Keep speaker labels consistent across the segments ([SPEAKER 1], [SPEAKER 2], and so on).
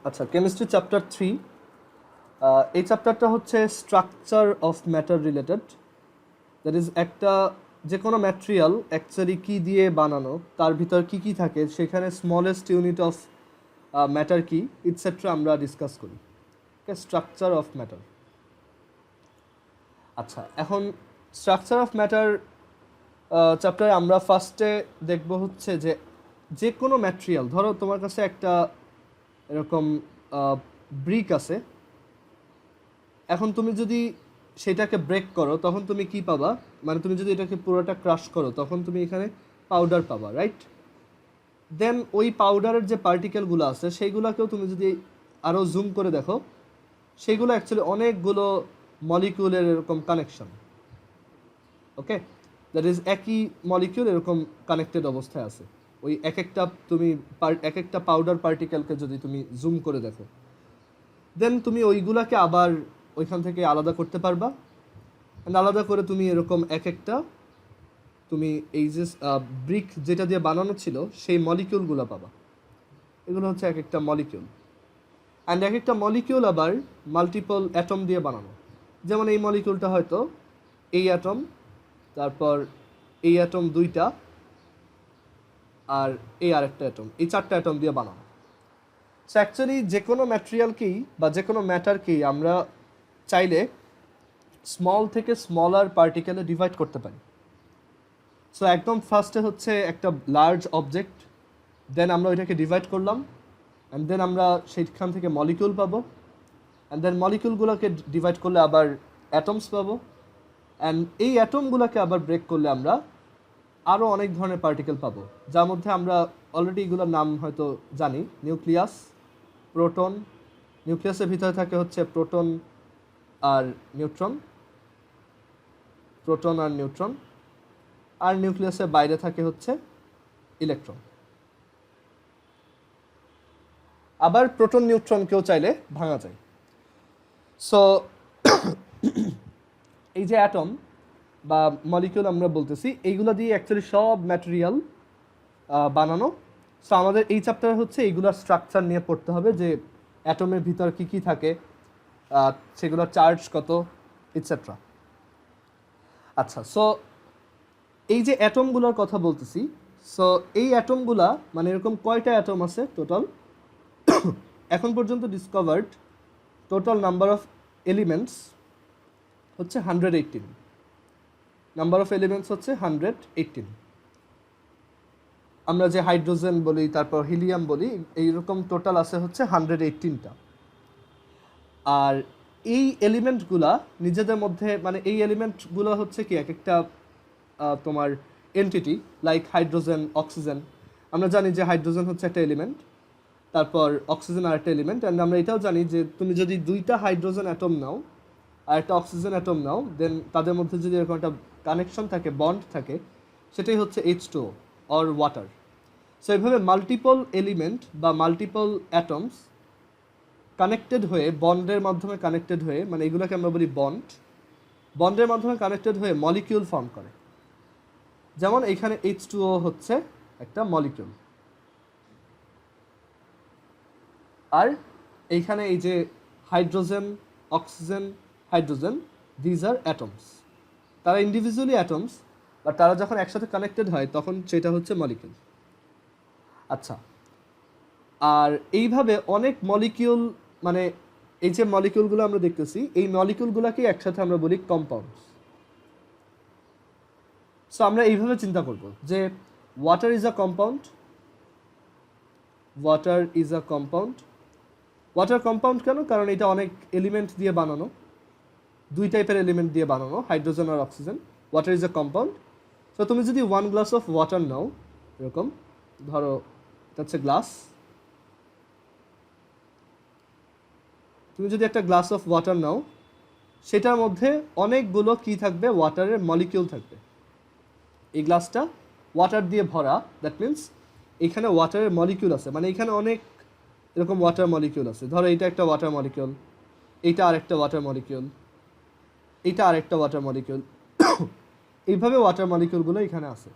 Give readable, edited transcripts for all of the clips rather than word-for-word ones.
[SPEAKER 1] আচ্ছা, chemistry chapter 3। এই চ্যাপ্টারটা হচ্ছে structure of matter related. That is একটা যে কোনো ম্যাটেরিয়াল অ্যাকচুয়ালি কী দিয়ে বানানো, তার ভিতর কি কি থাকে, সেখানে স্মলেস্ট ইউনিট অফ ম্যাটার কি, ইটসেট্রা আমরা ডিসকাস করি। ওকে, স্ট্রাকচার অফ ম্যাটার। আচ্ছা, এখন স্ট্রাকচার অফ ম্যাটার চ্যাপ্টারে আমরা ফার্স্টে দেখব হচ্ছে যে কোনো ম্যাটেরিয়াল, ধরো তোমার কাছে একটা এরকম ব্রিক আছে। এখন তুমি যদি সেটাকে ব্রেক করো তখন তুমি কি পাবা, মানে তুমি যদি এটাকে পুরোটা ক্রাশ করো তখন তুমি এখানে পাউডার পাবা, রাইট? দেন ওই পাউডারের যে পার্টিকেলগুলো আছে সেইগুলোকেও তুমি যদি আরও জুম করে দেখো, সেইগুলো অ্যাকচুয়ালি অনেকগুলো মলিকিউলের এরকম কানেকশন। ওকে, দ্যাট ইজ একই মলিকিউল এরকম কানেক্টেড অবস্থায় আছে। ওই এক একটা পাউডার পার্টিকেলকে যদি তুমি জুম করে দেখো, দেন তুমি ওইগুলাকে আবার ওইখান থেকে আলাদা করতে পারবা। অ্যান্ড আলাদা করে তুমি এরকম তুমি এই যে ব্রিক যেটা দিয়ে বানানো ছিল সেই মলিকিউলগুলো পাবা। এগুলো হচ্ছে এক একটা মলিকিউল। অ্যান্ড এক একটা মলিকিউল আবার মাল্টিপল অ্যাটম দিয়ে বানানো। যেমন এই মলিকিউলটা হয়তো এই অ্যাটম, তারপর এই অ্যাটম দুইটা, আর এই আরেকটা অ্যাটম, এই 4টা অ্যাটম দিয়ে বানানো। সো অ্যাকচুয়ালি যে কোনো ম্যাটেরিয়ালকেই বা যে কোনো ম্যাটারকেই আমরা চাইলে স্মল থেকে স্মলার পার্টিকেলে ডিভাইড করতে পারি। সো একদম ফার্স্টে হচ্ছে একটা লার্জ অবজেক্ট, দেন আমরা ওইটাকে ডিভাইড করলাম, অ্যান্ড দেন আমরা সেইখান থেকে মলিকিউল পাবো, অ্যান্ড দেন মলিকিউলগুলোকে ডিভাইড করলে আবার অ্যাটমস পাবো, অ্যান্ড এই অ্যাটমগুলোকে আবার ব্রেক করলে আমরা আরও অনেক ধরনের পার্টিকেল পাবো, যার মধ্যে আমরা অলরেডি এগুলোর নাম হয়তো জানি। নিউক্লিয়াস, প্রোটন, নিউক্লিয়াসের ভিতরে থাকে হচ্ছে প্রোটন আর নিউট্রন, আর নিউক্লিয়াসের বাইরে থাকে হচ্ছে ইলেকট্রন। আবার প্রোটন নিউট্রনকেও চাইলে ভাঙা যায়। সো এই যে অ্যাটম বা মলিকিউল আমরা বলতেছি, এইগুলো দিয়ে অ্যাকচুয়ালি সব ম্যাটেরিয়াল বানানো। সো আমাদের এই চ্যাপ্টারে হচ্ছে এইগুলোর স্ট্রাকচার নিয়ে পড়তে হবে, যে অ্যাটমের ভিতর কি কি থাকে, সেগুলোর চার্জ কত, ইটসেট্রা। আচ্ছা, সো এই যে অ্যাটমগুলোর কথা বলতেছি, সো এই অ্যাটমগুলা মানে এরকম কয়টা অ্যাটম আছে টোটাল? এখন পর্যন্ত discovered total number of elements হচ্ছে 118। নাম্বার অফ এলিমেন্টস হচ্ছে 118। আমরা যে হাইড্রোজেন বলি, তারপর হিলিয়াম বলি, এইরকম টোটাল আছে হচ্ছে 118টা। আর এই এলিমেন্টগুলা নিজেদের মধ্যে, মানে এই এলিমেন্টগুলো হচ্ছে কি এক একটা তোমার এন্টিটি, লাইক হাইড্রোজেন, অক্সিজেন। আমরা জানি যে হাইড্রোজেন হচ্ছে একটা এলিমেন্ট, তারপর অক্সিজেন আর একটা এলিমেন্ট। অ্যান্ড আমরা এটাও জানি যে তুমি যদি 2টা হাইড্রোজেন অ্যাটম নাও আর একটা অক্সিজেন অ্যাটম নাও, দেন তাদের মধ্যে যদি এরকম একটা কানেকশন থাকে, বন্ড থাকে, সেটাই হচ্ছে H2O অর ওয়াটার। সো এইভাবে মাল্টিপল এলিমেন্ট বা মাল্টিপল অ্যাটমস কানেক্টেড হয়ে, বন্ডের মাধ্যমে কানেক্টেড হয়ে, মানে এগুলোকে আমরা বলি বন্ড, বন্ডের মাধ্যমে কানেক্টেড হয়ে মলিকিউল ফর্ম করে। যেমন এইখানে H2O হচ্ছে একটা মলিকিউল, আর এইখানে এই যে hydrogen, oxygen, hydrogen, these are atoms. তারা ইন্ডিভিজুয়ালি অ্যাটমস, বাট তারা যখন একসাথে কানেক্টেড হয় তখন সেটা হচ্ছে মলিকিউল। আচ্ছা, আর এইভাবে অনেক মলিকিউল, মানে এই যে মলিকিউলগুলো আমরা দেখতেছি, এই মলিকিউলগুলোকে একসাথে আমরা বলি কম্পাউন্ডস। সো আমরা এইভাবে চিন্তা করব যে water is a compound, water is a compound. Water compound কেন? কারণ এটা অনেক এলিমেন্ট দিয়ে বানানো, 2 টাইপের এলিমেন্ট দিয়ে বানানো, হাইড্রোজেন আর oxygen. Water is a compound. So তুমি যদি 1 গ্লাস অফ ওয়াটার নাও, এরকম ধরো এটা হচ্ছে গ্লাস, তুমি যদি একটা গ্লাস অফ ওয়াটার নাও, সেটার মধ্যে অনেকগুলো কি থাকবে? ওয়াটারের মলিকিউল থাকবে। এই গ্লাসটা ওয়াটার দিয়ে ভরা, দ্যাট মিন্স এখানে ওয়াটারের মলিকিউল আছে, মানে এখানে অনেক এরকম ওয়াটার মলিকিউল আছে। ধরো এইটা একটা ওয়াটার মলিকিউল, এইটা আরেকটা ওয়াটার মলিকিউল, এইটা আরেকটা ওয়াটার মলিকিউল। এইভাবে ওয়াটার মলিকিউলগুলো এখানে আছে।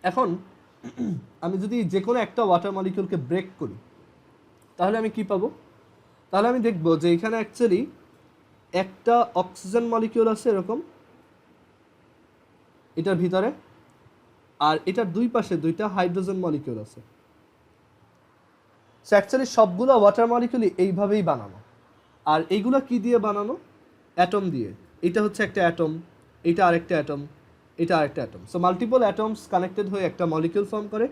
[SPEAKER 1] এখন আমি যদি যে কোনো একটা ওয়াটার মলিকিউলকে ব্রেক করি তাহলে আমি কি পাবো? তাহলে আমি দেখব যে এখানে অ্যাকচুয়ালি একটা অক্সিজেন মলিকিউল আছে এরকম এটার ভিতরে, আর এটার দুই পাশে দুইটা হাইড্রোজেন মলিকিউল আছে। সো অ্যাকচুয়ালি সবগুলো ওয়াটার মলিকিউলই এইভাবেই বানানো। আর এইগুলো কি দিয়ে বানানো? অ্যাটম দিয়ে। এটা হচ্ছে একটা অ্যাটম, এটা আরেকটা অ্যাটম, এটা আরেকটা atom. So multiple atoms connected হয়ে একটা মলিকিউল ফর্ম করে।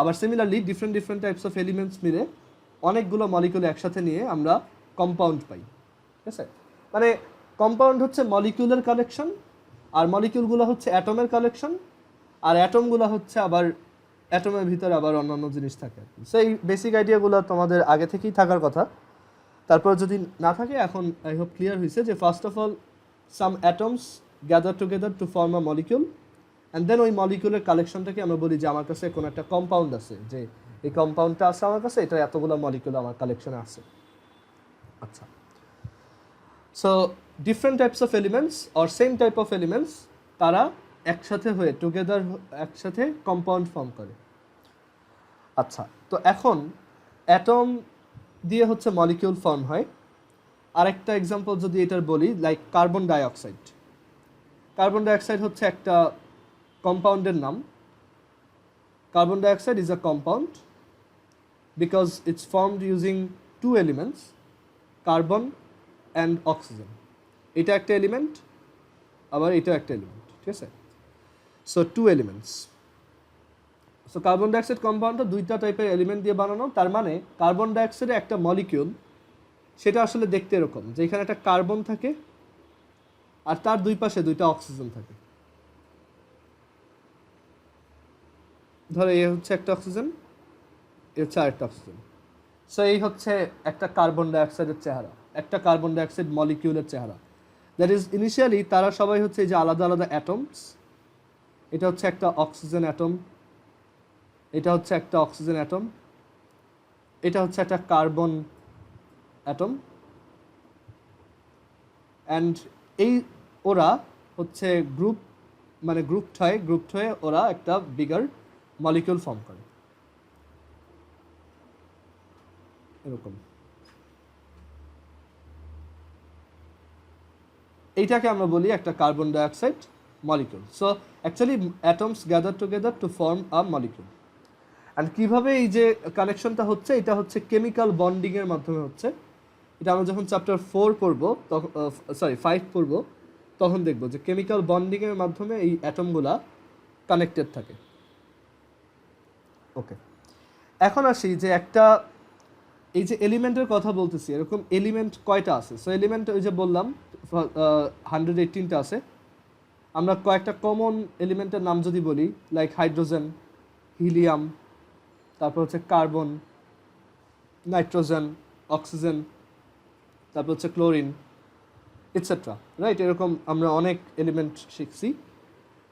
[SPEAKER 1] আবার similarly different different types of elements মিলে অনেকগুলো মলিকিউল একসাথে নিয়ে আমরা কম্পাউন্ড পাই। ঠিক আছে? মানে কম্পাউন্ড হচ্ছে মলিকিউলের কালেকশন, আর মলিকিউলগুলো হচ্ছে অ্যাটমের কালেকশন, আর অ্যাটমগুলো হচ্ছে আবার অ্যাটমের ভিতরে আবার অন্যান্য জিনিস থাকে। সো এই বেসিক আইডিয়াগুলো তোমাদের আগে থেকেই থাকার কথা। তারপর যদি না থাকে, এখন আই হোপ ক্লিয়ার হয়েছে যে first of all some atoms gather together to form a molecule, and then ওই মলিকিউলের কালেকশনটাকে আমরা বলি যে আমার কাছে কোনো একটা কম্পাউন্ড আছে, যে এই কম্পাউন্ডটা আছে আমার কাছে, এটা এতগুলো মলিকিউল আমার কালেকশনে আছে। আচ্ছা, so different types of elements or same type of elements তারা একসাথে হয়ে টুগেদার একসাথে কম্পাউন্ড ফর্ম করে। আচ্ছা, তো এখন অ্যাটম দিয়ে হচ্ছে মলিকিউল ফর্ম হয়। আরেকটা এক্সাম্পল যদি এটার বলি, like carbon dioxide. Carbon dioxide হচ্ছে একটা কম্পাউন্ডের নাম। Carbon dioxide is a compound because it's formed using two elements, carbon and oxygen. এটা একটা এলিমেন্ট, আবার এটা একটা এলিমেন্ট। ঠিক আছে? So two elements. So carbon dioxide কম্পাউন্ডটা দুইটা টাইপের এলিমেন্ট দিয়ে বানানো। তার মানে কার্বন ডাইঅক্সাইডের একটা মলিকিউল, সেটা আসলে দেখতে এরকম, যে এখানে একটা কার্বন থাকে আর তার দুই পাশে দুইটা অক্সিজেন থাকে। ধরো এই হচ্ছে একটা অক্সিজেন, এ হচ্ছে আরেকটা অক্সিজেন। সো এই হচ্ছে একটা কার্বন ডাইঅক্সাইডের চেহারা, একটা কার্বন ডাইঅক্সাইড মলিকিউলের চেহারা। দ্যাট ইজ ইনিশিয়ালি তারা সবাই হচ্ছে এই যে আলাদা আলাদা অ্যাটমস। এটা হচ্ছে একটা অক্সিজেন অ্যাটম, এটা হচ্ছে একটা অক্সিজেন অ্যাটম, এটা হচ্ছে একটা কার্বন অ্যাটম, অ্যান্ড এই ওরা হচ্ছে গ্রুপ, মানে গ্রুপড হয়ে ওরা একটা বিগার মলিকিউল ফর্ম করে এরকম। এইটাকে আমরা বলি একটা carbon dioxide molecule. So actually atoms gather together to form a molecule. And কীভাবে এই যে কানেকশনটা হচ্ছে, এটা হচ্ছে কেমিক্যাল বন্ডিংয়ের মাধ্যমে হচ্ছে। এটা আমরা যখন চ্যাপ্টার 4 পড়বো, তখন 5 পড়বো, তখন দেখবো যে কেমিক্যাল বন্ডিংয়ের মাধ্যমে এই অ্যাটমগুলা কানেক্টেড থাকে। ওকে, এখন আসি যে একটা এই যে এলিমেন্টের কথা বলতেছি, এরকম এলিমেন্ট কয়টা আছে? সো এলিমেন্ট ওই যে বললাম 118টা আছে। আমরা কয়েকটা কমন এলিমেন্টের নাম যদি বলি, লাইক হাইড্রোজেন, হিলিয়াম, তারপর হচ্ছে কার্বন, নাইট্রোজেন, অক্সিজেন, তারপর হচ্ছে ক্লোরিন, এটসেট্রা, রাইট? এরকম আমরা অনেক এলিমেন্ট শিখছি।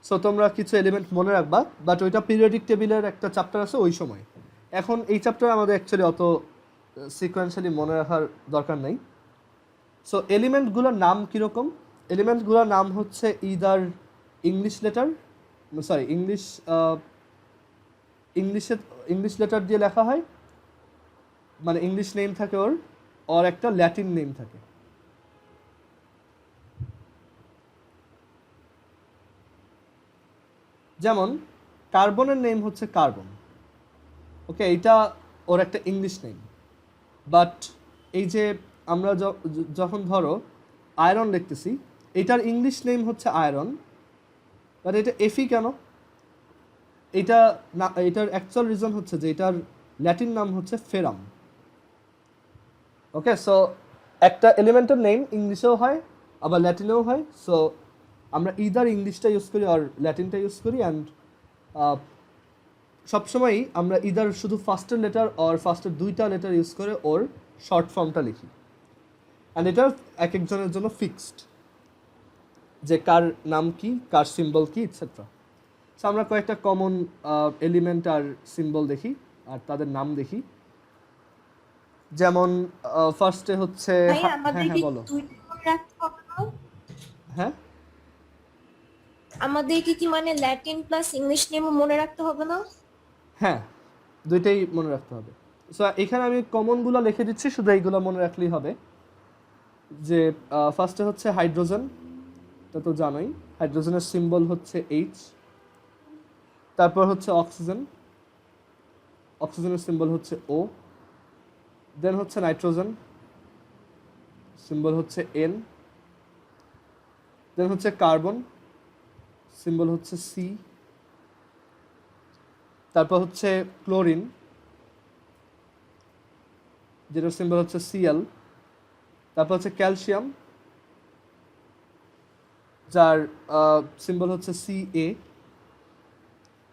[SPEAKER 1] সো তোমরা কিছু এলিমেন্ট মনে রাখবা, বাট ওইটা পিরিয়ডিক টেবিলের একটা চ্যাপ্টার আছে ওই সময়। এখন এই চ্যাপ্টারে আমাদের অ্যাকচুয়ালি অত সিকোয়েন্সিয়ালি মনে রাখার দরকার নেই। সো এলিমেন্টগুলোর নাম কীরকম? এলিমেন্টগুলোর নাম হচ্ছে either English letter, sorry English letter দিয়ে লেখা হয়, মানে ইংলিশ নেম থাকে ওর, আর একটা ল্যাটিন নেম থাকে। যেমন কার্বনের নেম হচ্ছে কার্বন, ওকে, এইটা ওর একটা ইংলিশ নেম। বাট এই যে আমরা যখন ধরো আয়রন লিখতেছি, এটার ইংলিশ নেম হচ্ছে আয়রন, বাট এটা এফি কেন? এটা না, এটার অ্যাকচুয়াল রিজন হচ্ছে যে এটার ল্যাটিন নাম হচ্ছে ফেরাম। ওকে, সো একটা এলিমেন্টের নেম ইংলিশেও হয় আবার ল্যাটিনেও হয়। সো আমরা ইদার ইংলিশটা ইউজ করি আর ল্যাটিনটা ইউজ করি, অ্যান্ড সবসময়ই আমরা ইদার শুধু ফার্স্টের লেটার আর ফার্স্টের দুইটা লেটার ইউজ করে ওর শর্ট ফর্মটা লিখি, অ্যান্ড এটা এক একজনের জন্য ফিক্সড, যে কার নাম কি, কার সিম্বল কি, ইটসেট্রা। সো আমরা কয়েকটা কমন এলিমেন্ট আর সিম্বল দেখি আর তাদের নাম দেখি। যেমন ফার্স্টে হচ্ছে, হ্যাঁ হ্যাঁ বলো। হ্যাঁ,
[SPEAKER 2] আমাদের কি মানে ল্যাটিন প্লাস ইংলিশ নেম মনে রাখতে হবে না?
[SPEAKER 1] হ্যাঁ, দুইটাই মনে রাখতে হবে। সো এখানে আমি কমনগুলো লিখে দিচ্ছি, শুধু এইগুলো মনে রাখলেই হবে। যে ফার্স্টে হচ্ছে হাইড্রোজেন, এটা তো জানোই, হাইড্রোজেনের সিম্বল হচ্ছে এইচ। তারপর হচ্ছে অক্সিজেন, অক্সিজেনের সিম্বল হচ্ছে ও। দেন হচ্ছে নাইট্রোজেন, সিম্বল হচ্ছে এন। দেন হচ্ছে কার্বন, সিম্বল হচ্ছে সি। তারপর হচ্ছে ক্লোরিন, যেটার সিম্বল হচ্ছে সিএল। তারপর হচ্ছে ক্যালসিয়াম, যার সিম্বল হচ্ছে সিএ।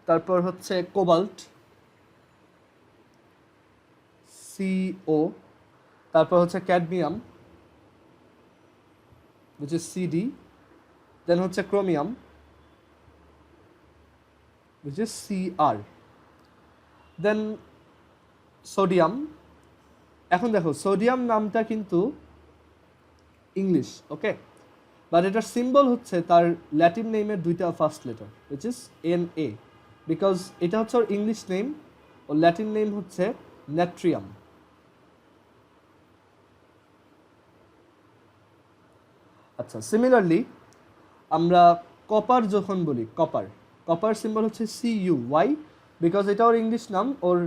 [SPEAKER 1] তারপর হচ্ছে কোবাল্ট, সিও। তারপর হচ্ছে cadmium, which is CD. Then হচ্ছে chromium, which is CR. Then sodium. এখন দেখো, সোডিয়াম নামটা কিন্তু ইংলিশ, ওকে, বাট এটার সিম্বল হচ্ছে তার ল্যাটিন নেমের দুইটা first letter, which is Na, because এটা হচ্ছে ওর ইংলিশ নেম, ওর ল্যাটিন নেম হচ্ছে ন্যাট্রিয়াম। আচ্ছা, সিমিলারলি আমরা কপার যখন বলি, কপার, কপার সিম্বল হচ্ছে Cu, ওয়াই? বিকজ এটা ওর ইংলিশ নাম, ওর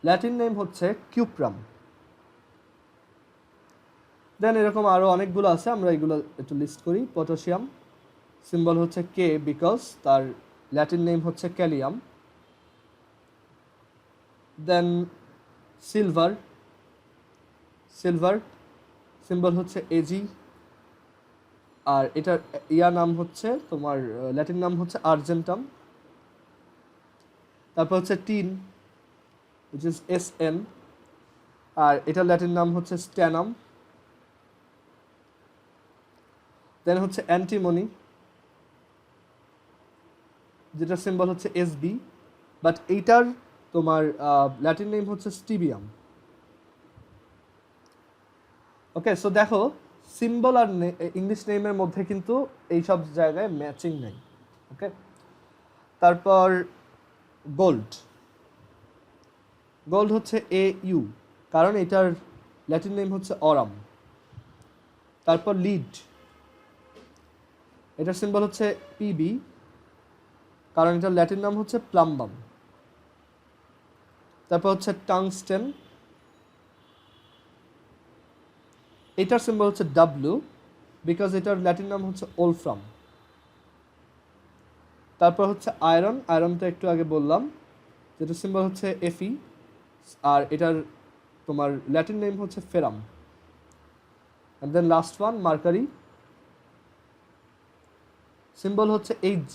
[SPEAKER 1] ল্যাটিন নেম হচ্ছে কিউপ্রাম। দেন এরকম আরও অনেকগুলো আছে, আমরা এগুলো একটু লিস্ট করি। পটাশিয়াম, সিম্বল হচ্ছে কে, বিকজ তার ল্যাটিন নেম হচ্ছে ক্যালিয়াম। দেন সিলভার, সিলভার সিম্বল হচ্ছে এজি, আর এটার নাম হচ্ছে তোমার ল্যাটিন নাম হচ্ছে আর্জেন্টাম। তারপর হচ্ছে টিন, উইচ ইজ SN, আর এটার ল্যাটিন নাম হচ্ছে স্ট্যানাম। দেন হচ্ছে অ্যান্টিমনি, যেটার সিম্বল হচ্ছে SB, বাট এইটার তোমার ল্যাটিন নেম হচ্ছে স্টিবিয়াম। ওকে, সো দেখো, সিম্বল আর ইংলিশ নেমের মধ্যে কিন্তু এইসব জায়গায় ম্যাচিং নেই। ওকে, তারপর গোল্ড, গোল্ড হচ্ছে AU, কারণ এটার ল্যাটিন নেম হচ্ছে অরাম। তারপর লিড, এটার সিম্বল হচ্ছে PB, কারণ এটার ল্যাটিন নাম হচ্ছে প্লাম্বাম। তারপর হচ্ছে টাংস্টেন, এটার সিম্বল হচ্ছে W, বিকজ এটার ল্যাটিন নাম হচ্ছে ওলফ্রাম। তারপর হচ্ছে আয়রন, আয়রনটা একটু আগে বললাম, যেটার সিম্বল হচ্ছে Fe, আর এটার তোমার ল্যাটিন নেম হচ্ছে ferrum. And then last one mercury, symbol হচ্ছে Hg,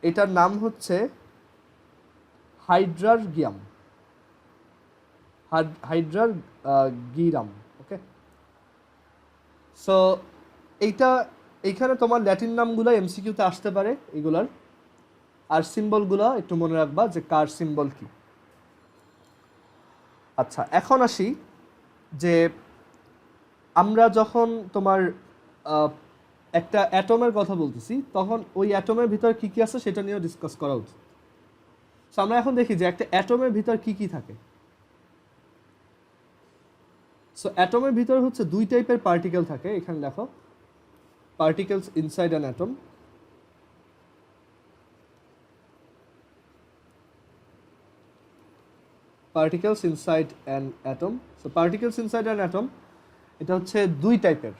[SPEAKER 1] এটার নাম হচ্ছে হাইড্রারগিয়াম, হাইড্রারগিরাম। ওকে, সো এইখানে তোমার ল্যাটিন নামগুলো MCQতে আসতে পারে এগুলার, আর সিম্বলগুলো একটু মনে রাখবা যে কার সিম্বল কি। আচ্ছা, এখন আসি যে আমরা যখন তোমার একটা অ্যাটমের কথা বলতেছি, তখন ওই অ্যাটমের ভিতর কি কি আছে সেটা নিয়েও ডিসকাস করা উচিত। সো আমরা এখন দেখি যে একটা অ্যাটমের ভিতর কি কি থাকে। সো অ্যাটমের ভিতর হচ্ছে দুই টাইপের পার্টিকেল থাকে, এখানে দেখো, particles inside an atom. Particles inside an atom, so particles inside an atom এটা হচ্ছে দুই টাইপের।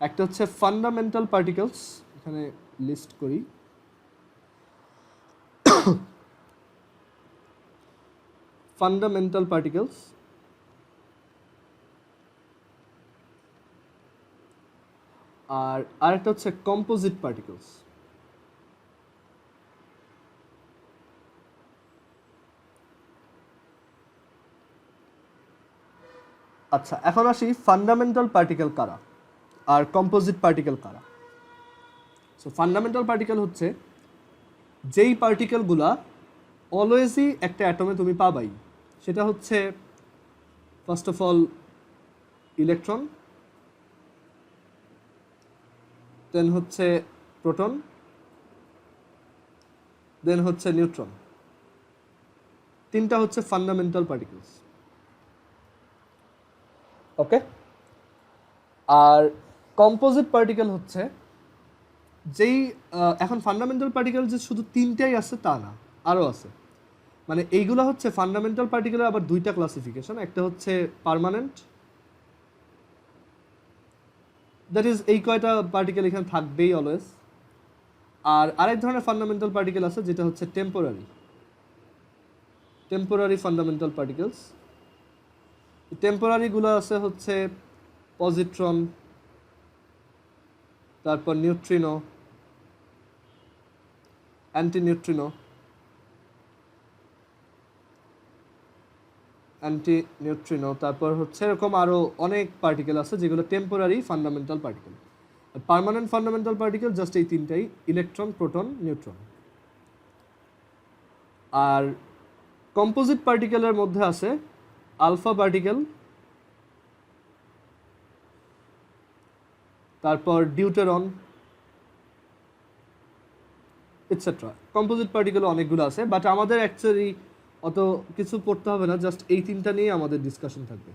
[SPEAKER 1] একটা হচ্ছে ফান্ডামেন্টাল পার্টিকেলস, এখানে লিস্ট করি। ফান্ডামেন্টাল পার্টিকেলস, আর আরেকটা হচ্ছে কম্পোজিট পার্টিকেলস। আচ্ছা, এখন আসি ফান্ডামেন্টাল পার্টিকেল কারা আর কম্পোজিট পার্টিকেল কারা। সো ফান্ডামেন্টাল পার্টিকেল হচ্ছে যেই পার্টিকেলগুলা অলওয়েজই একটা অ্যাটমে তুমি পাবাই। সেটা হচ্ছে ফার্স্ট অফ অল ইলেকট্রন, দেন হচ্ছে প্রোটন, দেন হচ্ছে নিউট্রন, তিনটা হচ্ছে ফান্ডামেন্টাল পার্টিকেলস। ওকে, আর কম্পোজিট পার্টিকেল হচ্ছে যেই এখন ফান্ডামেন্টাল পার্টিকেল যে শুধু তিনটাই আছে তা না, আরও আছে। মানে এইগুলো হচ্ছে ফান্ডামেন্টাল পার্টিকেলের আবার দুইটা ক্লাসিফিকেশন, একটা হচ্ছে পার্মানেন্ট, দ্যাট ইজ এই কয়টা পার্টিকেল এখানে থাকবেই অলওয়েজ। আর আরেক ধরনের ফান্ডামেন্টাল পার্টিকেল আছে যেটা হচ্ছে টেম্পোরারি ফান্ডামেন্টাল পার্টিকেলস। টেম্পোরারিগুলো আছে হচ্ছে পজিট্রন, তারপর নিউট্রিনো, অ্যান্টি নিউট্রিনো, তারপর হচ্ছে এরকম আরও অনেক পার্টিকেল আছে যেগুলো temporary fundamental particle. Permanent fundamental particle just এই তিনটাই, ইলেকট্রন, প্রোটন, নিউট্রন। আর কম্পোজিট পার্টিকেলের মধ্যে আছে আলফা পার্টিকেল, তারপর ডিউটেরন, এটসেট্রা। কম্পোজিট পার্টিকেল অনেকগুলো আছে, বাট আমাদের অ্যাকচুয়ালি অত কিছু পড়তে হবে না, জাস্ট এই তিনটা নিয়ে আমাদের ডিসকাশন থাকবে,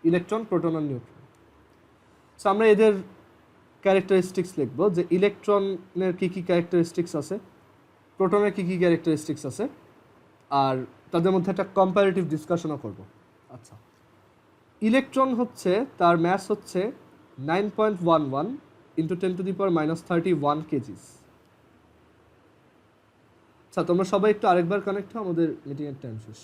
[SPEAKER 1] ইলেকট্রন, প্রোটন আর নিউট্রন। সো আমরা এদের ক্যারেক্টারিস্টিক্স লিখব, যে ইলেকট্রনের কী কী ক্যারেক্টারিস্টিক্স আছে, প্রোটনের কী কী ক্যারেক্টারিস্টিক্স আছে, আর তাদের মধ্যে একটা কম্পারেটিভ ডিসকাশনও করব। আচ্ছা, ইলেকট্রন হচ্ছে তার ম্যাস হচ্ছে 9.11 ইন্টু 10⁻³ কেজিস। আচ্ছা, তোমরা সবাই একটু আরেকবার কানেক্ট হও, আমাদের মিটিংয়ের টাইম শেষ।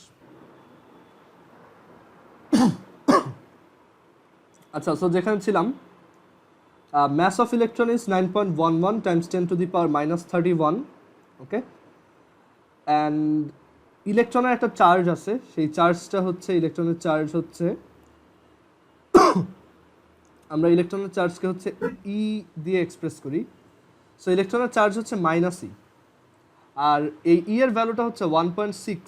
[SPEAKER 1] আচ্ছা, সো যেখানে ছিলাম, mass of electron is 9.11 times 10⁻³ okay, and ইলেকট্রনের একটা চার্জ আছে, সেই চার্জটা হচ্ছে, ইলেকট্রনের চার্জ হচ্ছে, আমরা ইলেকট্রনের চার্জকে হচ্ছে ই দিয়ে এক্সপ্রেস করি। সো ইলেকট্রনের চার্জ হচ্ছে -e, আর এই ই এর ভ্যালুটা হচ্ছে 1.6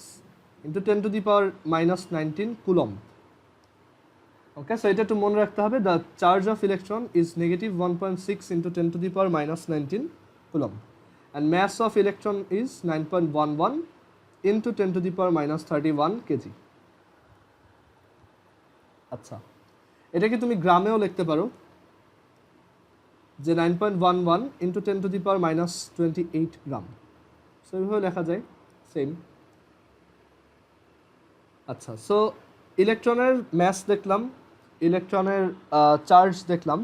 [SPEAKER 1] ইন্টু 10⁻⁻19 কুলম্ব। ওকে, সো এটা একটু মনে রাখতে হবে, the charge of electron is -1.6 into 10⁻⁻19 coulomb, and mass of electron is 9.11 into 10⁻31 KG. আচ্ছা, এটাকে তুমি গ্রামেও লিখতে পারো, যে 9.11 ইন্টু 10⁻28 গ্রাম। সো এইভাবে লেখা যায়, সেম। আচ্ছা, সো ইলেকট্রনের ম্যাস দেখলাম, ইলেকট্রনের চার্জ দেখলাম,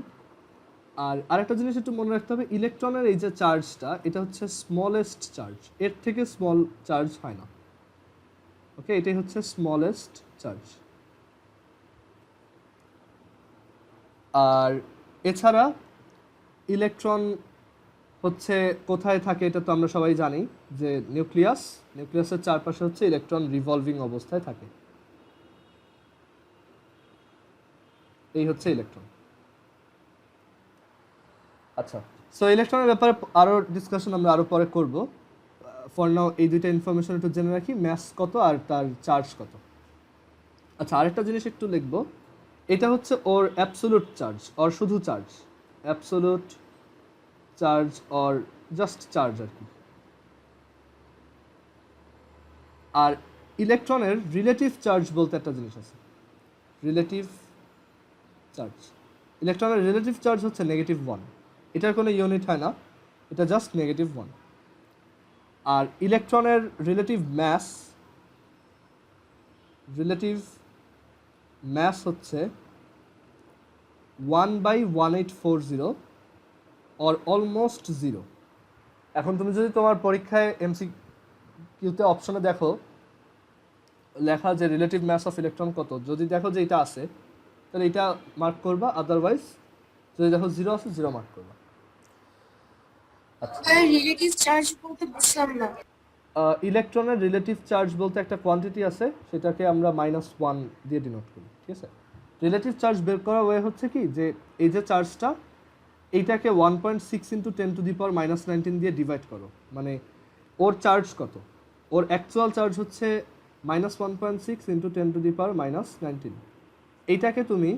[SPEAKER 1] আর আরেকটা জিনিস একটু মনে রাখতে হবে, ইলেকট্রনের এই যে চার্জটা, এটা হচ্ছে স্মলেস্ট চার্জ, এর থেকে স্মল চার্জ হয় না। ওকে, এটাই হচ্ছে স্মলেস্ট চার্জ। আর এছাড়া ইলেকট্রন হচ্ছে কোথায় থাকে, এটা তো আমরা সবাই জানি, যে নিউক্লিয়াসের চারপাশে হচ্ছে ইলেকট্রন রিভলভিং অবস্থায় থাকে। এই হচ্ছে ইলেকট্রন। আচ্ছা, সো ইলেকট্রনের ব্যাপারে আরও ডিসকাশন আমরা আরও পরে করব। ফর নাও এই দুইটা ইনফরমেশন একটু জেনে রাখি, ম্যাস কত আর তার চার্জ কত। আচ্ছা, আরেকটা জিনিস একটু লিখব, এটা হচ্ছে ওর অ্যাবসোলুট চার্জ, ওর শুধু charge, absolute charge or just charge আর কি। আর ইলেকট্রনের রিলেটিভ চার্জ বলতে একটা জিনিস আছে, রিলেটিভ চার্জ। ইলেকট্রনের রিলেটিভ চার্জ হচ্ছে -1, এটার কোনো ইউনিট হয় না, এটা জাস্ট -1। আর ইলেকট্রনের রিলেটিভ ম্যাস হচ্ছে 1/1840 অর অলমোস্ট 0। এখন তুমি যদি তোমার পরীক্ষায় MCQতে অপশনে দেখো লেখা যে রিলেটিভ ম্যাস অফ ইলেকট্রন কত, যদি দেখো যে এটা আছে তাহলে এটা মার্ক করবা, আদারওয়াইজ যদি দেখো 0 আছে 0 মার্ক করবা। আচ্ছা,
[SPEAKER 2] রিলেটিভ চার্জ বলতে বুঝলাম না।
[SPEAKER 1] ইলেকট্রনের রিলেটিভ চার্জ বলতে একটা কোয়ান্টিটি আছে, সেটাকে আমরা -1 দিয়ে ডিনোট করি, ঠিক আছে। রিলেটিভ চার্জ বের করা ওয়ে হচ্ছে কি, যে এই যে চার্জটা, এইটাকে 1.6 ইন্টু 10⁻⁻19 দিয়ে ডিভাইড করো, মানে ওর চার্জ কত, ওর অ্যাকচুয়াল চার্জ হচ্ছে -1.6 ইন্টু 10⁻⁻19, এইটাকে তুমি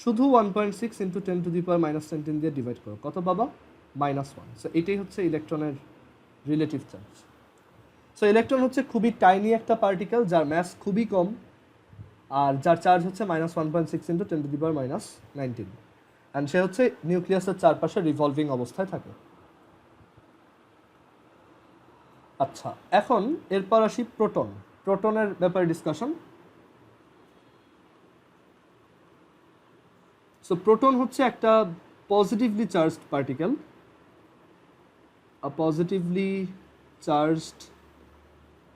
[SPEAKER 1] শুধু 1.6 ইন্টু 10⁻⁻19 দিয়ে ডিভাইড করো, কত পাবা? -1। সো এটাই হচ্ছে ইলেকট্রনের রিলেটিভ চার্জ। সো ইলেকট্রন হচ্ছে খুবই টাইনি একটা পার্টিকেল যার ম্যাস খুবই কম আর যার চার্জ হচ্ছে -1.6 × 10⁻⁹ অ্যান্ড সে হচ্ছে নিউক্লিয়াসের চারপাশে রিভলভিং অবস্থায় থাকে। আচ্ছা, এখন এরপর আসি প্রোটনের ব্যাপারে ডিসকাশন। সো প্রোটন হচ্ছে একটা positively charged particle, positively charged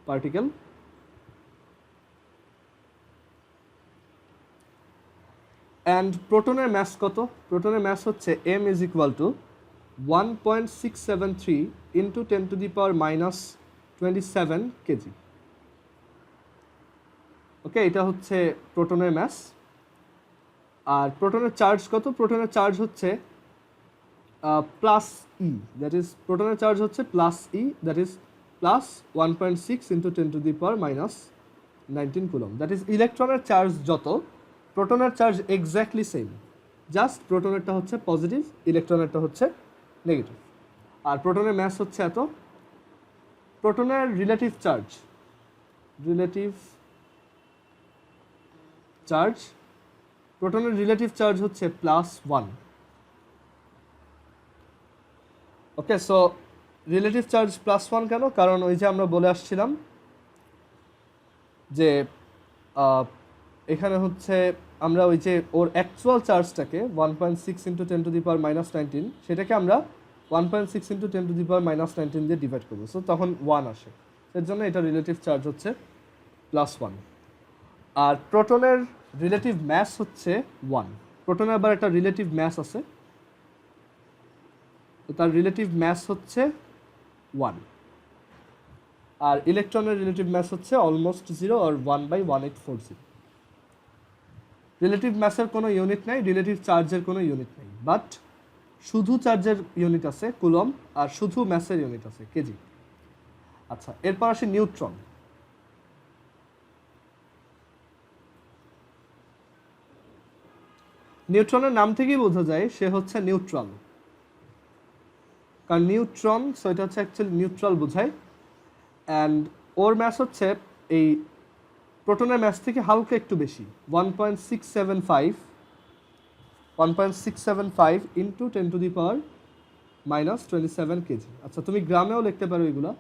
[SPEAKER 1] particle and প্রোটনের ম্যাস কত? প্রোটনের ম্যাস হচ্ছে m = 1.673 × 10⁻⁻27 কেজি। ওকে, এটা হচ্ছে প্রোটনের ম্যাস। আর প্রোটনের চার্জ কত? প্রোটনের চার্জ হচ্ছে প্লাস ই, দ্যাট ইজ প্রোটনের চার্জ হচ্ছে plus e, that is plus 1.6 × 10⁻⁻19 coulomb. That is ইলেকট্রনের চার্জ যত, প্রোটনের চার্জ এক্স্যাক্টলি সেম, জাস্ট প্রোটনেরটা হচ্ছে পজিটিভ, ইলেকট্রনেরটা হচ্ছে নেগেটিভ। আর প্রোটনের ম্যাস হচ্ছে এত। প্রোটনের রিলেটিভ চার্জ প্রোটনের রিলেটিভ চার্জ হচ্ছে +1। ওকে, সো রিলেটিভ চার্জ +1 কেন? কারণ ওই যে আমরা বলে আসছিলাম যে এখানে হচ্ছে আমরা ওই যে ওর অ্যাকচুয়াল চার্জটাকে 1.6 × 10⁻⁻19 সেটাকে আমরা 1.6 × 10⁻⁻19 দিয়ে ডিভাইড করবো, সো তখন 1 আসে। এর জন্য এটা রিলেটিভ চার্জ হচ্ছে +1। আর প্রোটনের রিলেটিভ ম্যাস হচ্ছে 1। প্রোটনের আবার একটা রিলেটিভ ম্যাস আছে, তো তার রিলেটিভ ম্যাস হচ্ছে 1। আর ইলেকট্রনের রিলেটিভ ম্যাস হচ্ছে অলমোস্ট 0 আর 1/1840। রিলেটিভ ম্যাসের কোনো ইউনিট নাই, রিলেটিভ চার্জের কোনো ইউনিট নেই, বাট শুধু চার্জের ইউনিট আছে কুলম, আর শুধু ম্যাসের ইউনিট আছে কেজি। আচ্ছা, এরপর আসি নিউট্রন। নিউট্রনের নাম থেকেই বোঝা যায় সে হচ্ছে নিউট্রাল, কারণ নিউট্রন, সো এটা হচ্ছে অ্যাকচুয়ালি নিউট্রাল বোঝায়। অ্যান্ড ওর ম্যাস হচ্ছে এই প্রোটনের ম্যাস থেকে হালকা একটু বেশি, 1.675 × 10⁻⁻27 কেজি। আচ্ছা, তুমি গ্রামেও লিখতে পারো এগুলা,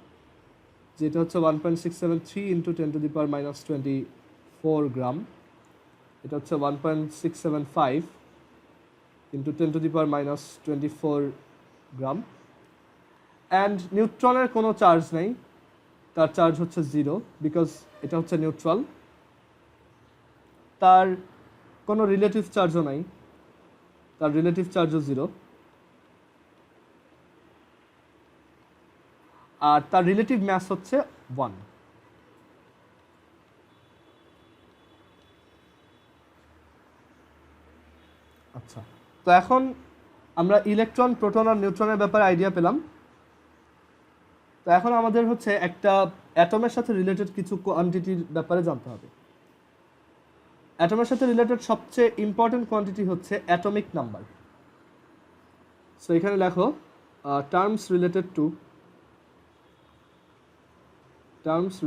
[SPEAKER 1] যেটা হচ্ছে 1.673 × 10⁻⁻24 গ্রাম। এটা হচ্ছে 1.675 × 10⁻⁻24 গ্রাম। অ্যান্ড নিউট্রনের কোনো চার্জ নেই, তার চার্জ হচ্ছে 0, বিকজ এটা হচ্ছে নিউট্রাল। তার কোনো রিলেটিভ চার্জও নাই, তার রিলেটিভ চার্জও 0। আর তার রিলেটিভ ম্যাস হচ্ছে 1। আচ্ছা, তো এখন আমরা ইলেকট্রন, প্রোটন আর নিউট্রনের ব্যাপারে আইডিয়া পেলাম। তো এখন আমাদের হচ্ছে একটা অ্যাটমের সাথে রিলেটেড কিছু কোয়ান্টিটির ব্যাপারে জানতে হবে। অ্যাটমের সাথে রিলেটেড সবচেয়ে ইম্পর্টেন্ট কোয়ান্টিটি হচ্ছে অ্যাটমিক নাম্বার। সো এখানে লেখো terms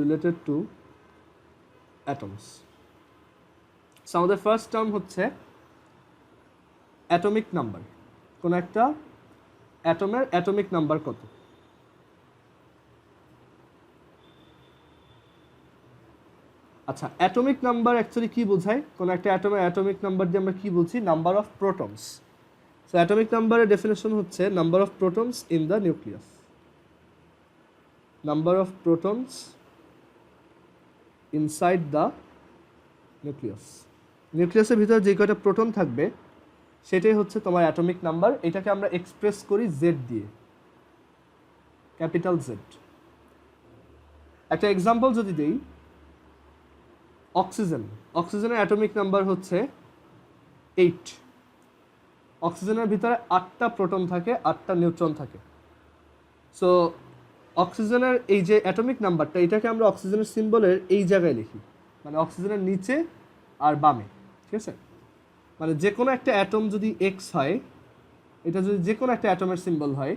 [SPEAKER 1] related to atoms. So আমাদের ফার্স্ট টার্ম হচ্ছে অ্যাটমিক নাম্বার। কোন একটা অ্যাটমের অ্যাটমিক নাম্বার কত? আচ্ছা, অ্যাটমিক নাম্বার অ্যাকচুয়ালি কি বোঝায়? কোন একটা অ্যাটমের অ্যাটমিক নাম্বার দিয়ে আমরা কি বলছি? Number of protons. So atomic নাম্বারের ডেফিনেশন হচ্ছে number of protons in the nucleus. Number of protons inside the nucleus. নিউক্লিয়াসের ভিতরে যে কয়টা প্রোটন থাকবে সেটাই হচ্ছে তোমার অ্যাটমিক নাম্বার। এটাকে আমরা এক্সপ্রেস করি জেড দিয়ে, ক্যাপিটাল জেড। একটা এক্সাম্পল যদি দেই, অক্সিজেনের অ্যাটমিক নাম্বার হচ্ছে 8। অক্সিজেনের ভিতরে 8টা প্রোটন থাকে, 8টা নিউট্রন থাকে। সো অক্সিজেনের এই যে অ্যাটমিক নাম্বারটা, এটাকে আমরা অক্সিজেনের সিম্বলের এই জায়গায় লিখি, মানে অক্সিজেনের নিচে আর বামে, ঠিক আছে? মানে যে কোনো একটা অ্যাটম যদি এক্স হয়, এটা যদি যে কোনো একটা অ্যাটমের সিম্বল হয়,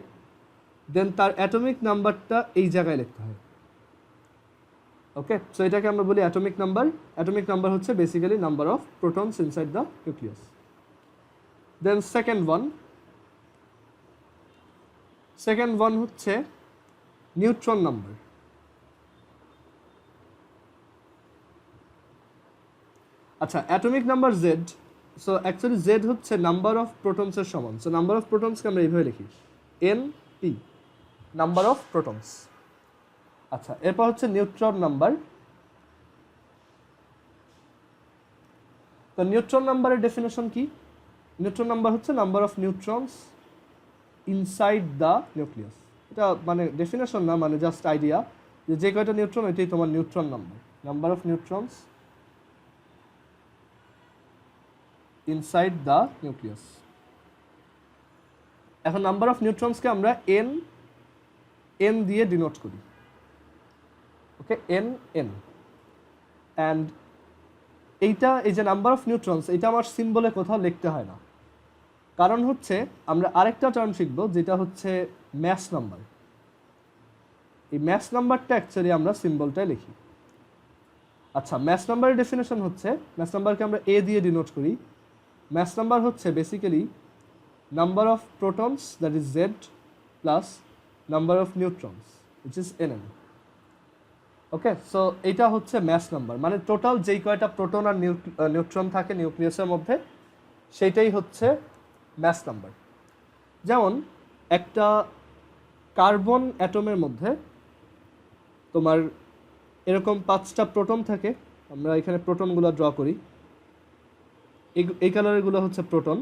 [SPEAKER 1] দেন তার অ্যাটমিক নাম্বারটা এই জায়গায় লিখতে হয়। ওকে, সো এটাকে আমরা বলি অ্যাটমিক নাম্বার। অ্যাটমিক নাম্বার হচ্ছে basically number of protons inside the nucleus. Then second one হচ্ছে নিউট্রন নাম্বার। আচ্ছা, atomic number Z. So actually Z হচ্ছে নাম্বার অফ প্রোটনসের সমান। সো নাম্বার অফ প্রোটনসকে আমরা এইভাবে লিখি N P, number of protons. আচ্ছা, এরপর হচ্ছে নিউট্রন নাম্বার। তো নিউট্রন নাম্বারের ডেফিনেশন কি? নিউট্রন নাম্বার হচ্ছে number of neutrons inside the nucleus. এটা মানে ডেফিনেশন না, মানে জাস্ট আইডিয়া যে কয়টা নিউট্রন এটাই তোমার neutron number, number of neutrons inside the nucleus. এখন নাম্বার অফ নিউট্রনসকে আমরা এন দিয়ে ডিনোট করি। ওকে, এন অ্যান্ড এইটা, এই যে নাম্বার অফ নিউট্রনস, এটা আমার সিম্বলে কোথাও লিখতে হয় না। কারণ হচ্ছে আমরা আরেকটা টার্ম শিখব যেটা হচ্ছে ম্যাস নাম্বার। এই ম্যাস নাম্বারটা অ্যাকচুয়ালি আমরা সিম্বলটায় লিখি। আচ্ছা, ম্যাস নাম্বারের ডেফিনেশন হচ্ছে, ম্যাস নাম্বারকে আমরা এ দিয়ে ডিনোট করি। ম্যাস নাম্বার হচ্ছে basically number of protons that is Z plus number of neutrons which is N. Okay, so এটা হচ্ছে ম্যাস নাম্বার, মানে টোটাল যেই কয়টা প্রোটন আর নিউট্রন থাকে নিউক্লিয়াসের মধ্যে সেইটাই হচ্ছে ম্যাস নাম্বার। যেমন একটা কার্বন অ্যাটমের মধ্যে তোমার এরকম 5টা প্রোটন থাকে। আমরা এখানে প্রোটনগুলো ড্র করি, এই কালারগুলো হচ্ছে প্রোটন।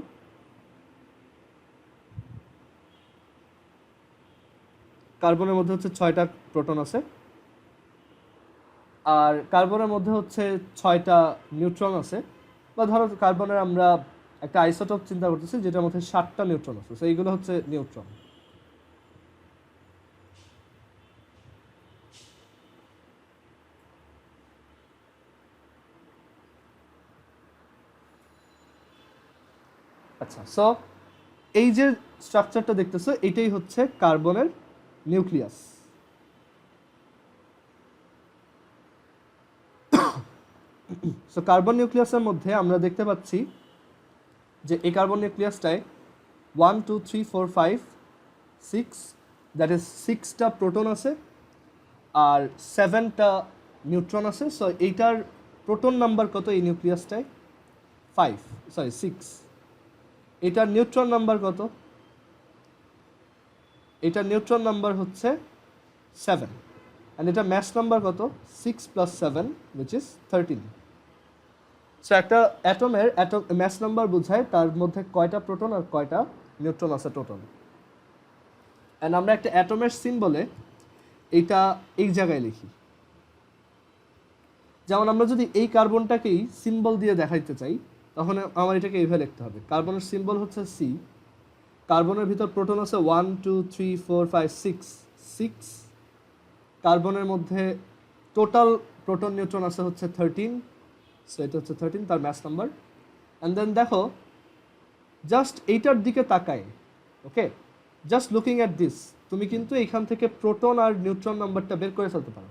[SPEAKER 1] কার্বনের মধ্যে হচ্ছে 6টা প্রোটন আছে, আর কার্বনের মধ্যে হচ্ছে 6টা নিউট্রন আছে। বা ধরো কার্বনের আমরা একটা আইসোটোপ চিন্তা করতেছি যেটার মধ্যে 7টা নিউট্রন আছে, তো এইগুলো হচ্ছে নিউট্রন। আচ্ছা, সো এই যে স্ট্রাকচারটা দেখতেছো এটাই হচ্ছে কার্বনের নিউক্লিয়াস। সো কার্বন নিউক্লিয়াসের মধ্যে আমরা দেখতে পাচ্ছি যে এই কার্বন নিউক্লিয়াসটায় 1 2 3 4 5 6, দ্যাট ইজ 6টা প্রোটন আছে আর 7টা নিউট্রন আছে। সো এইটার প্রোটন নাম্বার কত এই নিউক্লিয়াসটায়? 6। এটার নিউট্রন নাম্বার কত? এটার নিউট্রন নাম্বার হচ্ছে 7, অ্যান্ড এটা ম্যাস নাম্বার কত? 6 + 7 উইচ ইজ 13। সো একটা অ্যাটমের ম্যাস নাম্বার বোঝায় তার মধ্যে কয়টা প্রোটন আর কয়টা নিউট্রন আছে টোটাল। অ্যান্ড আমরা একটা অ্যাটমের সিম্বলে এইটা এই জায়গায় লিখি। যেমন আমরা যদি এই কার্বনটাকেই সিম্বল দিয়ে দেখাইতে চাই তখন আমার এটাকে এইভাবে লিখতে হবে। কার্বনের সিম্বল হচ্ছে সি। কার্বনের ভিতর প্রোটন আছে 1 2 3 4 5 6। কার্বনের মধ্যে টোটাল প্রোটন নিউট্রন আছে হচ্ছে 13। সো এটা হচ্ছে 13 তার ম্যাস নাম্বার। অ্যান্ড দেন দেখো জাস্ট এইটার দিকে তাকায়, ওকে, জাস্ট লুকিং অ্যাট দিস, তুমি কিন্তু এইখান থেকে প্রোটন আর নিউট্রন নাম্বারটা বের করে ফেলতে পারো।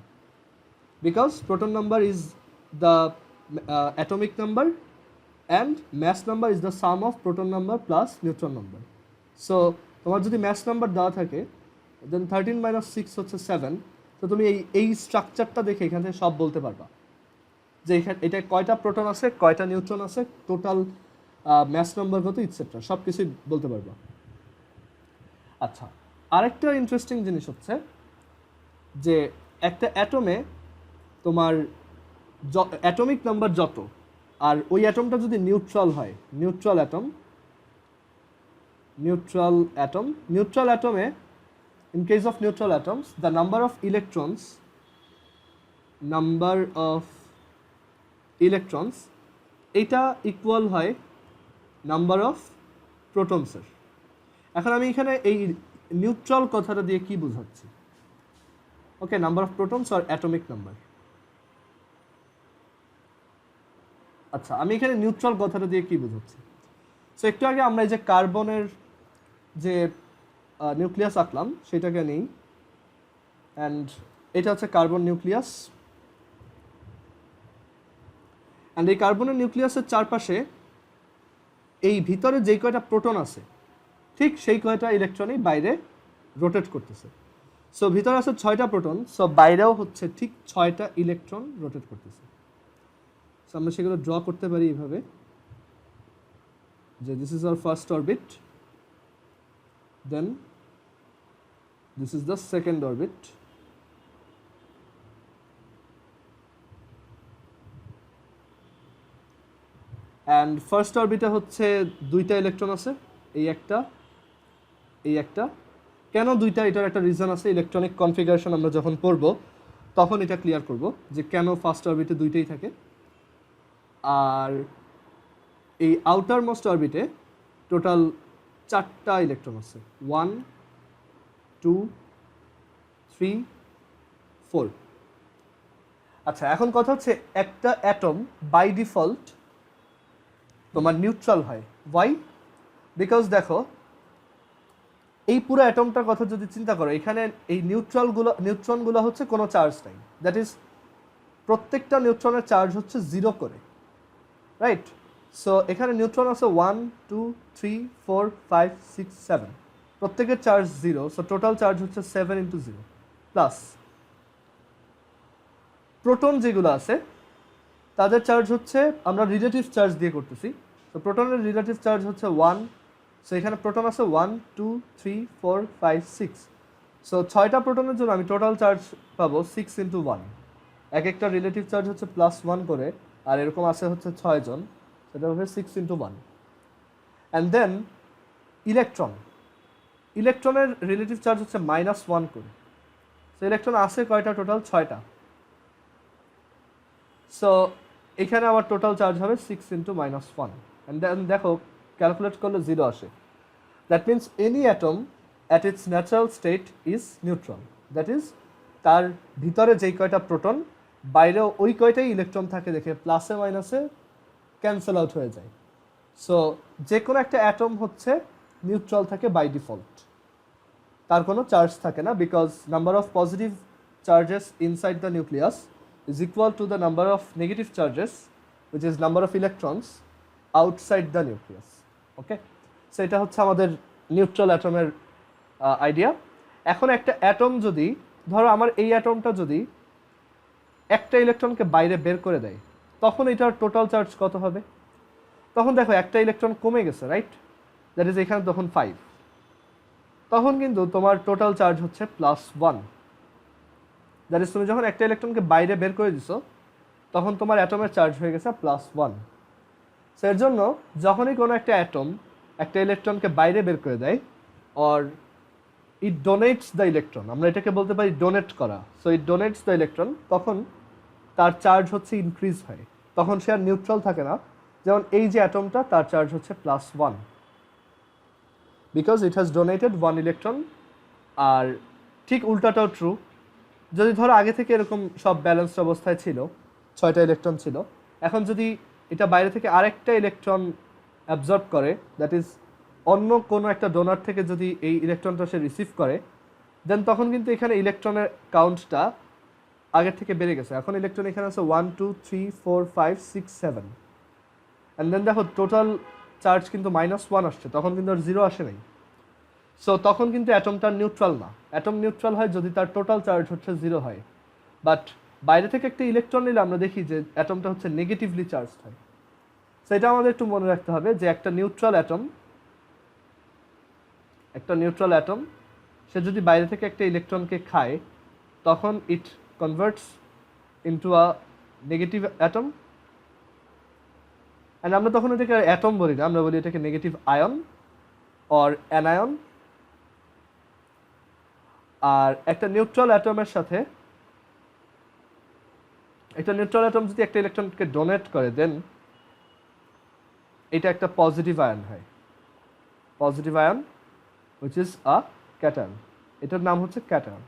[SPEAKER 1] Because proton number is the atomic number and mass number is the sum of proton number plus neutron number. So তোমার যদি ম্যাস নাম্বার দেওয়া থাকে দেন 13 - 6 হচ্ছে 7। তো তুমি এই স্ট্রাকচারটা দেখে এখান থেকে সব বলতে পারবা যে এখানে এটা কয়টা প্রোটন আছে, কয়টা নিউট্রন আছে, টোটাল ম্যাস নাম্বার কত, ইটসেট্রা, সব কিছুই বলতে পারবা। আচ্ছা, আরেকটা ইন্টারেস্টিং জিনিস হচ্ছে যে একটা অ্যাটমে তোমার অ্যাটমিক নাম্বার যত, আর ওই অ্যাটমটা যদি নিউট্রাল হয়, neutral অ্যাটমে in case of neutral atoms the number of electrons এটা ইকুয়াল হয় নাম্বার অফ প্রোটনসের। এখন আমি এখানে এই নিউট্রাল কথাটা দিয়ে কি বোঝাচ্ছি? ওকে, নাম্বার অফ প্রোটনস আর অ্যাটমিক নাম্বার। আচ্ছা, আমি এখানে নিউট্রাল কথাটা দিয়ে কি বোঝাচ্ছি? সো একটু আগে আমরা এই যে কার্বনের যে নিউক্লিয়াস আঁকলাম সেটাকে নেই, অ্যান্ড এটা হচ্ছে কার্বন নিউক্লিয়াস। অ্যান্ড এই কার্বনের নিউক্লিয়াসের চারপাশে এই ভিতরে যেই কয়টা প্রোটন আছে ঠিক সেই কয়টা ইলেকট্রনই বাইরে রোটেট করতেছে। সো ভিতরে আছে 6টা প্রোটন, সো বাইরেও হচ্ছে ঠিক 6টা ইলেকট্রন রোটেট করতেছে। সো আমরা সেগুলো ড্র করতে পারি এইভাবে যে this is our first orbit, then this is the second orbit, and first অরবিটে হচ্ছে 2টা ইলেকট্রন আছে, এই একটা এই একটা। কেন 2টা, এটার একটা রিজন আছে, ইলেকট্রনিক কনফিগারেশন আমরা যখন পড়ব তখন এটা ক্লিয়ার করব যে কেন ফার্স্ট অরবিটে 2টাই থাকে। আর এই আউটার মোস্ট অরবিটে টোটাল 4টা ইলেকট্রন আছে, 1 2 3 4। আচ্ছা, এখন কথা হচ্ছে একটা অ্যাটম বাই ডিফল্ট তোমার নিউট্রাল হয়। ওয়াই? বিকজ দেখো এই পুরো অ্যাটমটার কথা যদি চিন্তা করো, এখানে এই নিউট্রনগুলো হচ্ছে কোনো চার্জ নাই, দ্যাট ইজ প্রত্যেকটা নিউট্রনের চার্জ হচ্ছে 0 করে, রাইট? সো এখানে নিউট্রন আছে 1 2 3 4 5 6 7, প্রত্যেকের চার্জ 0, সো টোটাল চার্জ হচ্ছে 7 × 0 প্লাস প্রোটন যেগুলো আছে তাদের চার্জ হচ্ছে, আমরা রিলেটিভ চার্জ দিয়ে করতেছি, তো প্রোটনের রিলেটিভ চার্জ হচ্ছে 1, সো এখানে প্রোটন আছে 1 2 3 4 5 6, সো 6টা প্রোটনের জন্য আমি টোটাল চার্জ পাবো 6 × 1, এক একটা রিলেটিভ চার্জ হচ্ছে +1 করে, আর এরকম আছে হচ্ছে 6 জন, সেটা হবে 6 × 1। অ্যান্ড দেন ইলেকট্রনের রিলেটিভ চার্জ হচ্ছে -1 করে, সো ইলেকট্রন আছে কয়টা? টোটাল 6টা। সো এখানে আমার টোটাল চার্জ হবে 6 × -1, অ্যান্ড দেন দেখো ক্যালকুলেট করলে 0 আসে। That means any atom at it's natural state is neutral, that is তার ভিতরে যেই কয়টা প্রোটন বাইরেও ওই কয়টাই ইলেকট্রন থাকে দেখে প্লাসে মাইনাসে ক্যান্সেল আউট হয়ে যায়। সো যে কোনো একটা অ্যাটম হচ্ছে নিউট্রাল থাকে বাই ডিফল্ট, তার কোনো চার্জ থাকে না, because number of positive charges inside the nucleus is equal to the number of negative charges, which is number of electrons outside the nucleus. Okay, so এটা হচ্ছে আমাদের neutral অ্যাটমের idea. এখন একটা atom যদি ধরো আমার এই অ্যাটমটা যদি একটা ইলেকট্রনকে বাইরে বের করে দেয়, তখন এটার টোটাল চার্জ কত হবে? তখন দেখো একটা ইলেকট্রন কমে গেছে, রাইট? দ্যাট ইজ এখানে তখন 5, তখন কিন্তু তোমার টোটাল চার্জ হচ্ছে +1। দ্যাট ইজ তুমি যখন একটা ইলেকট্রনকে বাইরে বের করে দিছো তখন তোমার অ্যাটমের চার্জ হয়ে গেছে +1। সো এর জন্য যখনই কোনো একটা অ্যাটম একটা ইলেকট্রনকে বাইরে বের করে দেয়, or it donates the electron, আমরা এটাকে বলতে পারি ডোনেট করা, so it donates the electron, তখন তার চার্জ হচ্ছে ইনক্রিজ হয়, তখন সে আর নিউট্রাল থাকে না। যেমন এই যে অ্যাটমটা, তার চার্জ হচ্ছে +1 because it has donated 1 electron. আর ঠিক উল্টাটাও ট্রু, যদি ধরো আগে থেকে এরকম সব ব্যালেন্সড অবস্থায় ছিল, 6টা ইলেকট্রন ছিল, এখন যদি এটা বাইরে থেকে আরেকটা ইলেকট্রন অ্যাবজর্ব করে, দ্যাট ইজ অন্য কোনো একটা ডোনার থেকে যদি এই ইলেকট্রনটা সে রিসিভ করে, দেন তখন কিন্তু এখানে ইলেকট্রনের কাউন্টটা আগের থেকে বেড়ে গেছে। এখন ইলেকট্রন এখানে আছে 1 2 3 4 5 6 7, অ্যান্ড দেন দেখো টোটাল চার্জ কিন্তু -1 আসছে, তখন কিন্তু আর 0 আসে নাই। সো তখন কিন্তু অ্যাটমটা নিউট্রাল না। অ্যাটম নিউট্রাল হয় যদি তার টোটাল চার্জ হচ্ছে 0 হয়, বাট বাইরে থেকে একটা ইলেকট্রন নিলে আমরা দেখি যে অ্যাটমটা হচ্ছে নেগেটিভলি চার্জ হয়। সো এটা আমাদের একটু মনে রাখতে হবে যে একটা নিউট্রাল অ্যাটম সে যদি বাইরে থেকে একটা ইলেকট্রনকে খায়, তখন it converts into a negative atom, and আমরা তখন এটাকে অ্যাটম বলি না, আমরা বলি এটাকে নেগেটিভ আয়ন অর অ্যানায়ন। আর একটা নিউট্রাল অ্যাটমের সাথে একটা নিউট্রাল অ্যাটম যদি একটা ইলেকট্রনকে ডোনেট করে, দেন এটা একটা পজিটিভ আয়ন হয়, positive ion which is a cation, এটার নাম হচ্ছে ক্যাটায়ন।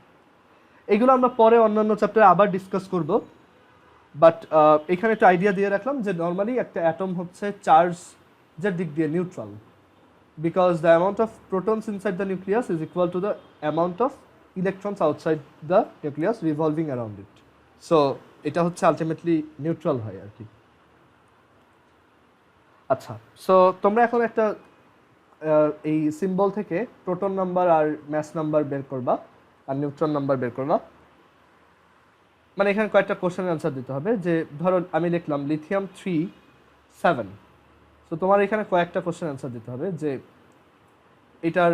[SPEAKER 1] এগুলো আমরা পরে অন্যান্য চ্যাপ্টারে আবার ডিসকাস করব, বাট এখানে একটা আইডিয়া দিয়ে রাখলাম যে নর্মালি একটা অ্যাটম হচ্ছে চার্জের দিক দিয়ে neutral, because the amount of protons inside the nucleus is equal to the amount of electrons outside the nucleus revolving around it. So এটা হচ্ছে আলটিমেটলি নিউট্রাল হয় আর কি। আচ্ছা, সো তোমরা এখন একটা এই সিম্বল থেকে প্রোটন নাম্বার আর ম্যাস নাম্বার বের করবা আর নিউট্রন নাম্বার বের করবা। মানে এখানে কয়েকটা কোশ্চেন অ্যান্সার দিতে হবে। যে ধরো আমি লিখলাম লিথিয়াম 3 7, সো তোমার এখানে কয়েকটা কোশ্চেন অ্যান্সার দিতে হবে যে এটার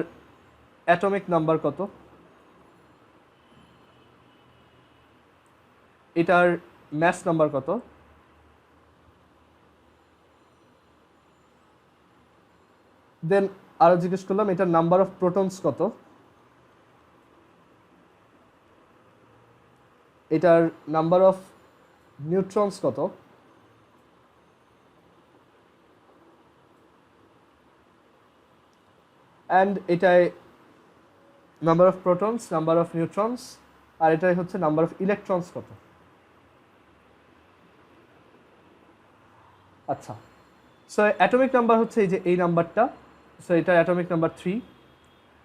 [SPEAKER 1] অ্যাটমিক নাম্বার কত, এটার ম্যাস নাম্বার কত, দেন আরো জিজ্ঞেস করলাম এটার নাম্বার অফ প্রোটনস কত, এটার নাম্বার অফ নিউট্রনস কত, অ্যান্ড এটাই number of protons, number of neutrons, আর এটাই হচ্ছে নাম্বার অফ ইলেকট্রনস কত। আচ্ছা, সো অ্যাটমিক নাম্বার হচ্ছে এই যে এই নাম্বারটা, সো এটার অ্যাটমিক নাম্বার 3।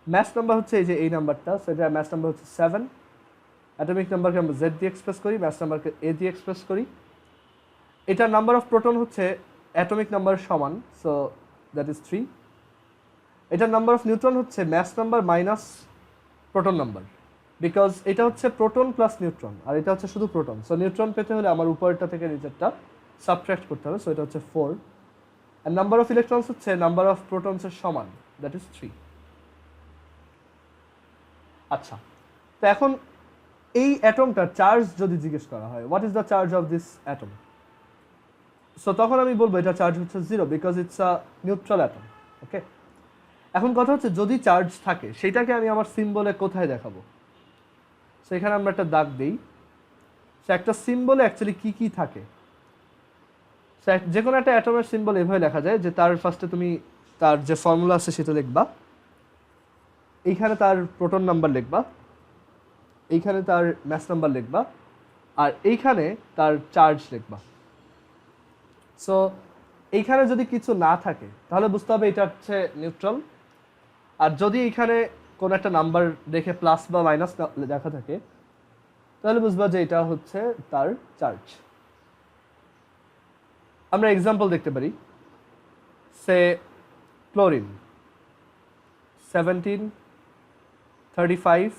[SPEAKER 1] ম্যাস নাম্বার হচ্ছে এই যে এই নাম্বারটা, সো এটার ম্যাস নাম্বার হচ্ছে 7। অ্যাটমিক নাম্বারকে আমরা জেড দিয়ে এক্সপ্রেস করি, ম্যাস নাম্বারকে এ দিয়ে এক্সপ্রেস করি। এটার নাম্বার অফ প্রোটন হচ্ছে অ্যাটমিক নাম্বার সমান, সো দ্যাট ইজ 3। এটার নাম্বার অফ নিউট্রন হচ্ছে mass number minus proton number, because এটা হচ্ছে প্রোটন প্লাস নিউট্রন আর এটা হচ্ছে শুধু প্রোটন। সো নিউট্রন পেতে হলে আমার উপরেরটা থেকে নিচেরটা সাবট্রাক্ট করতে হবে, সো এটা হচ্ছে 4। আর নাম্বার অফ ইলেকট্রনস হচ্ছে নাম্বার অফ প্রোটনসের সমান, দ্যাট ইজ 3। আচ্ছা, তো এখন এই অ্যাটমটার চার্জ যদি জিজ্ঞেস করা হয়, what is the charge of this atom, so তখন আমি বলবো এটা চার্জ হচ্ছে 0 because it's a neutral atom. Okay, এখন কথা হচ্ছে যদি চার্জ থাকে সেটাকে আমি আমার সিম্বলে কোথায় দেখাবো। সেখানে আমরা একটা দাগ দিই। সে একটা সিম্বলে অ্যাকচুয়ালি কি কি থাকে, যে কোনো একটা অ্যাটমের সিম্বল এভাবে লেখা যায় যে তার ফার্স্টে তুমি তার যে ফর্মুলা আছে সেটা লিখবা, এইখানে তার প্রোটন নাম্বার লিখবা, এইখানে তার ম্যাস নাম্বার লিখবা, আর এইখানে তার চার্জ লিখবা। সো এইখানে যদি কিছু না থাকে তাহলে বুঝতে হবে এটা হচ্ছে নিউট্রাল, আর যদি এইখানে কোনো একটা নাম্বার দেখে প্লাস বা মাইনাস লেখা থাকে তাহলে বুঝবা যে এটা হচ্ছে তার চার্জ। আমরা এক্সাম্পল দেখতে পারি, সে ক্লোরিন 1735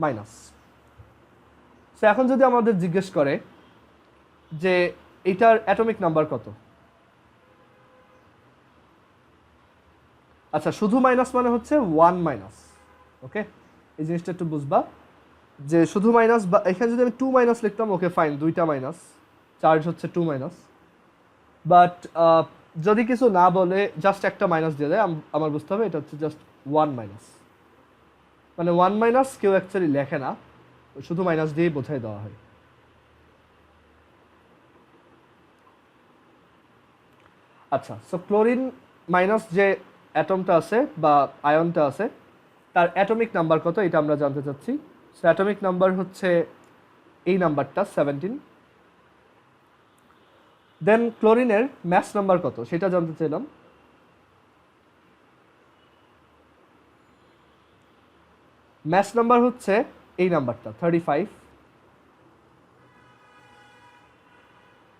[SPEAKER 1] মাইনাস। সো এখন যদি আমাদের জিজ্ঞেস করে যে এটার অ্যাটমিক নাম্বার কত, আচ্ছা শুধু মাইনাস মানে হচ্ছে 1 মাইনাস। ওকে, এই জিনিসটা একটু বুঝবা যে শুধু মাইনাস, বা এখানে যদি আমি 2 মাইনাস লিখতাম ওকে ফাইন, দুইটা মাইনাস, চার্জ হচ্ছে 2 মাইনাস। বাট যদি কিছু না বলে জাস্ট একটা মাইনাস দিয়ে দেয়, আমার বুঝতে হবে এটা হচ্ছে জাস্ট 1 মাইনাস। মানে 1 মাইনাস কেউ অ্যাকচুয়ালি লেখে না, শুধু মাইনাস দিয়েই বোঝাই দেওয়া হয়। আচ্ছা, সো ক্লোরিন মাইনাস যে অ্যাটমটা আছে বা আয়নটা আছে তার অ্যাটমিক নাম্বার কত এটা আমরা জানতে চাচ্ছি। সো অ্যাটমিক নাম্বার হচ্ছে এই নাম্বারটা 17। দেন ক্লোরিনের ম্যাস নাম্বার কত সেটা জানতে চাইলাম। ম্যাস নাম্বার হচ্ছে এই নাম্বারটা 35।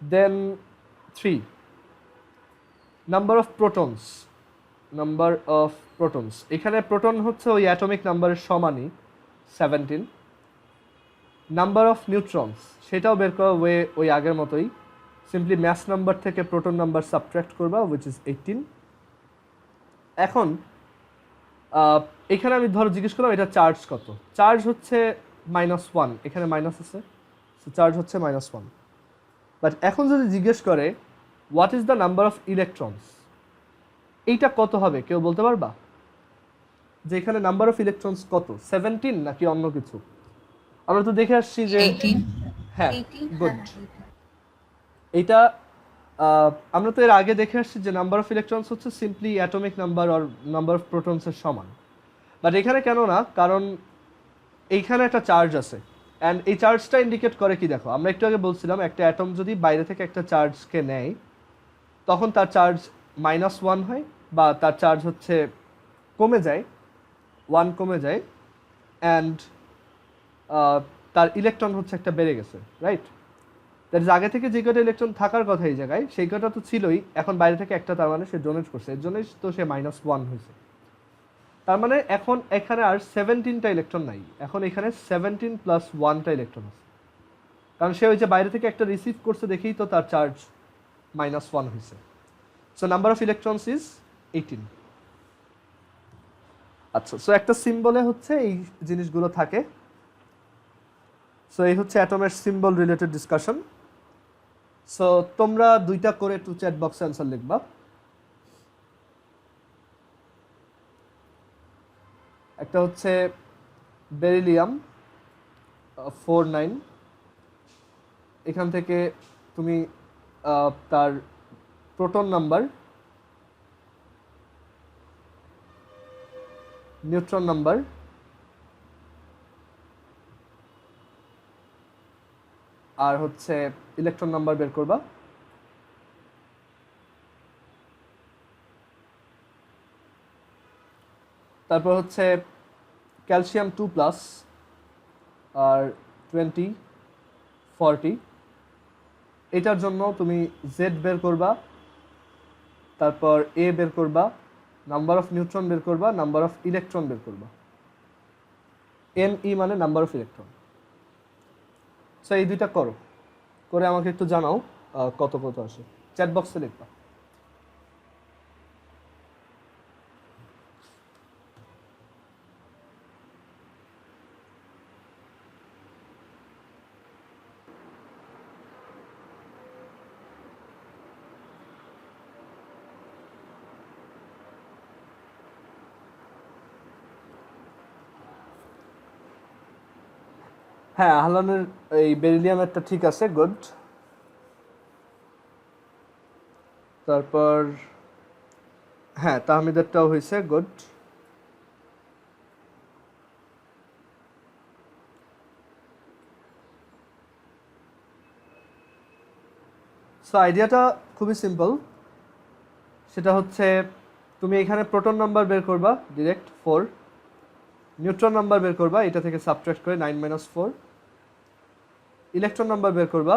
[SPEAKER 1] দেন 3 number of protons, number of protons এখানে প্রোটন হচ্ছে ওই অ্যাটমিক নাম্বারের সমানই 17। নাম্বার অফ নিউট্রনস সেটাও বের করা ওই আগের মতোই, সিম্পলি ম্যাস নাম্বার থেকে প্রোটন নাম্বার সাবট্রাক্ট করবা উইচ ইজ 18। এখন এখানে আমি ধরো জিজ্ঞেস করলাম এটা চার্জ কত, চার্জ হচ্ছে -1, এখানে মাইনাস আছে, সো চার্জ হচ্ছে -1। বাট এখন যদি জিজ্ঞেস করে what is the number of electrons, এইটা কত হবে কেউ বলতে পারবা যে এখানে নাম্বার অফ ইলেকট্রনস কত, 17 নাকি অন্য কিছু? আমরা তো দেখে আসছি যে
[SPEAKER 3] 18
[SPEAKER 1] হ্যাঁ গুড, এইটা আমরা তো এর আগে দেখে আসছি যে নাম্বার অফ ইলেকট্রনস হচ্ছে সিম্পলি অ্যাটমিক নাম্বার আর নাম্বার অফ প্রোটনসের সমান। বাট এখানে কেন না, কারণ এইখানে একটা চার্জ আছে, অ্যান্ড এই চার্জটা ইন্ডিকেট করে কি দেখো, আমরা একটু আগে বলছিলাম একটা অ্যাটম যদি বাইরে থেকে একটা চার্জকে নেয় তখন তার চার্জ -1 হয় বা তার চার্জ হচ্ছে কমে যায়, 1 কমে যায়, অ্যান্ড তার ইলেকট্রন হচ্ছে একটা বেড়ে গেছে, রাইট? দ্যাট ইজ আগে থেকে যে কটা ইলেকট্রন থাকার কথা এই জায়গায় সেই কটা তো ছিলই, এখন বাইরে থেকে একটা, তার মানে সে ডোনেট করছে, এর জন্যই তো সে -1 হয়েছে। তার মানে এখন এখানে আর 17টা ইলেকট্রন নাই, এখন এখানে 17 + 1টা ইলেকট্রন আছে, কারণ সে ওই যে বাইরে থেকে একটা রিসিভ করছে দেখেই তো তার চার্জ -1 হয়েছে। So number of electrons is 18। আচ্ছা, সো একটা সিম্বলে হচ্ছে এই জিনিসগুলো থাকে। সো এই হচ্ছে অ্যাটমের সিম্বল রিলেটেড ডিসকাশন। সো তোমরা দুইটা করে একটু চ্যাট বক্সে অ্যান্সার লিখবা। একটা হচ্ছে বেরিলিয়াম 49, এখান থেকে তুমি তার প্রোটন নাম্বার, নিউট্রন নাম্বার, আর হচ্ছে ইলেকট্রন নাম্বার বের করবা। তারপর হচ্ছে ক্যালসিয়াম 2+, আর 20, 40, এটার জন্য তুমি জেড বের করবা, তারপর এ বের করবা, নাম্বার অফ নিউট্রন বের করবা, নাম্বার অফ ইলেকট্রন বের করবা। NE মানে নাম্বার অফ ইলেকট্রন। সো এই দুইটা করো, করে আমাকে একটু জানাও কত কত আসে, চ্যাট বক্সে লিখবা। হ্যাঁ, আহলানের এই বেরিলিয়ামেরটা ঠিক আছে, গুড। তারপর হ্যাঁ, তাহমিদেরটাও হয়েছে, গুড। সো আইডিয়াটা খুবই সিম্পল, সেটা হচ্ছে তুমি এখানে প্রোটন নাম্বার বের করবা ডিরেক্ট 4, নিউট্রন নাম্বার বের করবা এটা থেকে সাবট্রাক্ট করে 9 - 4, ইলেকট্রন নাম্বার বের করবা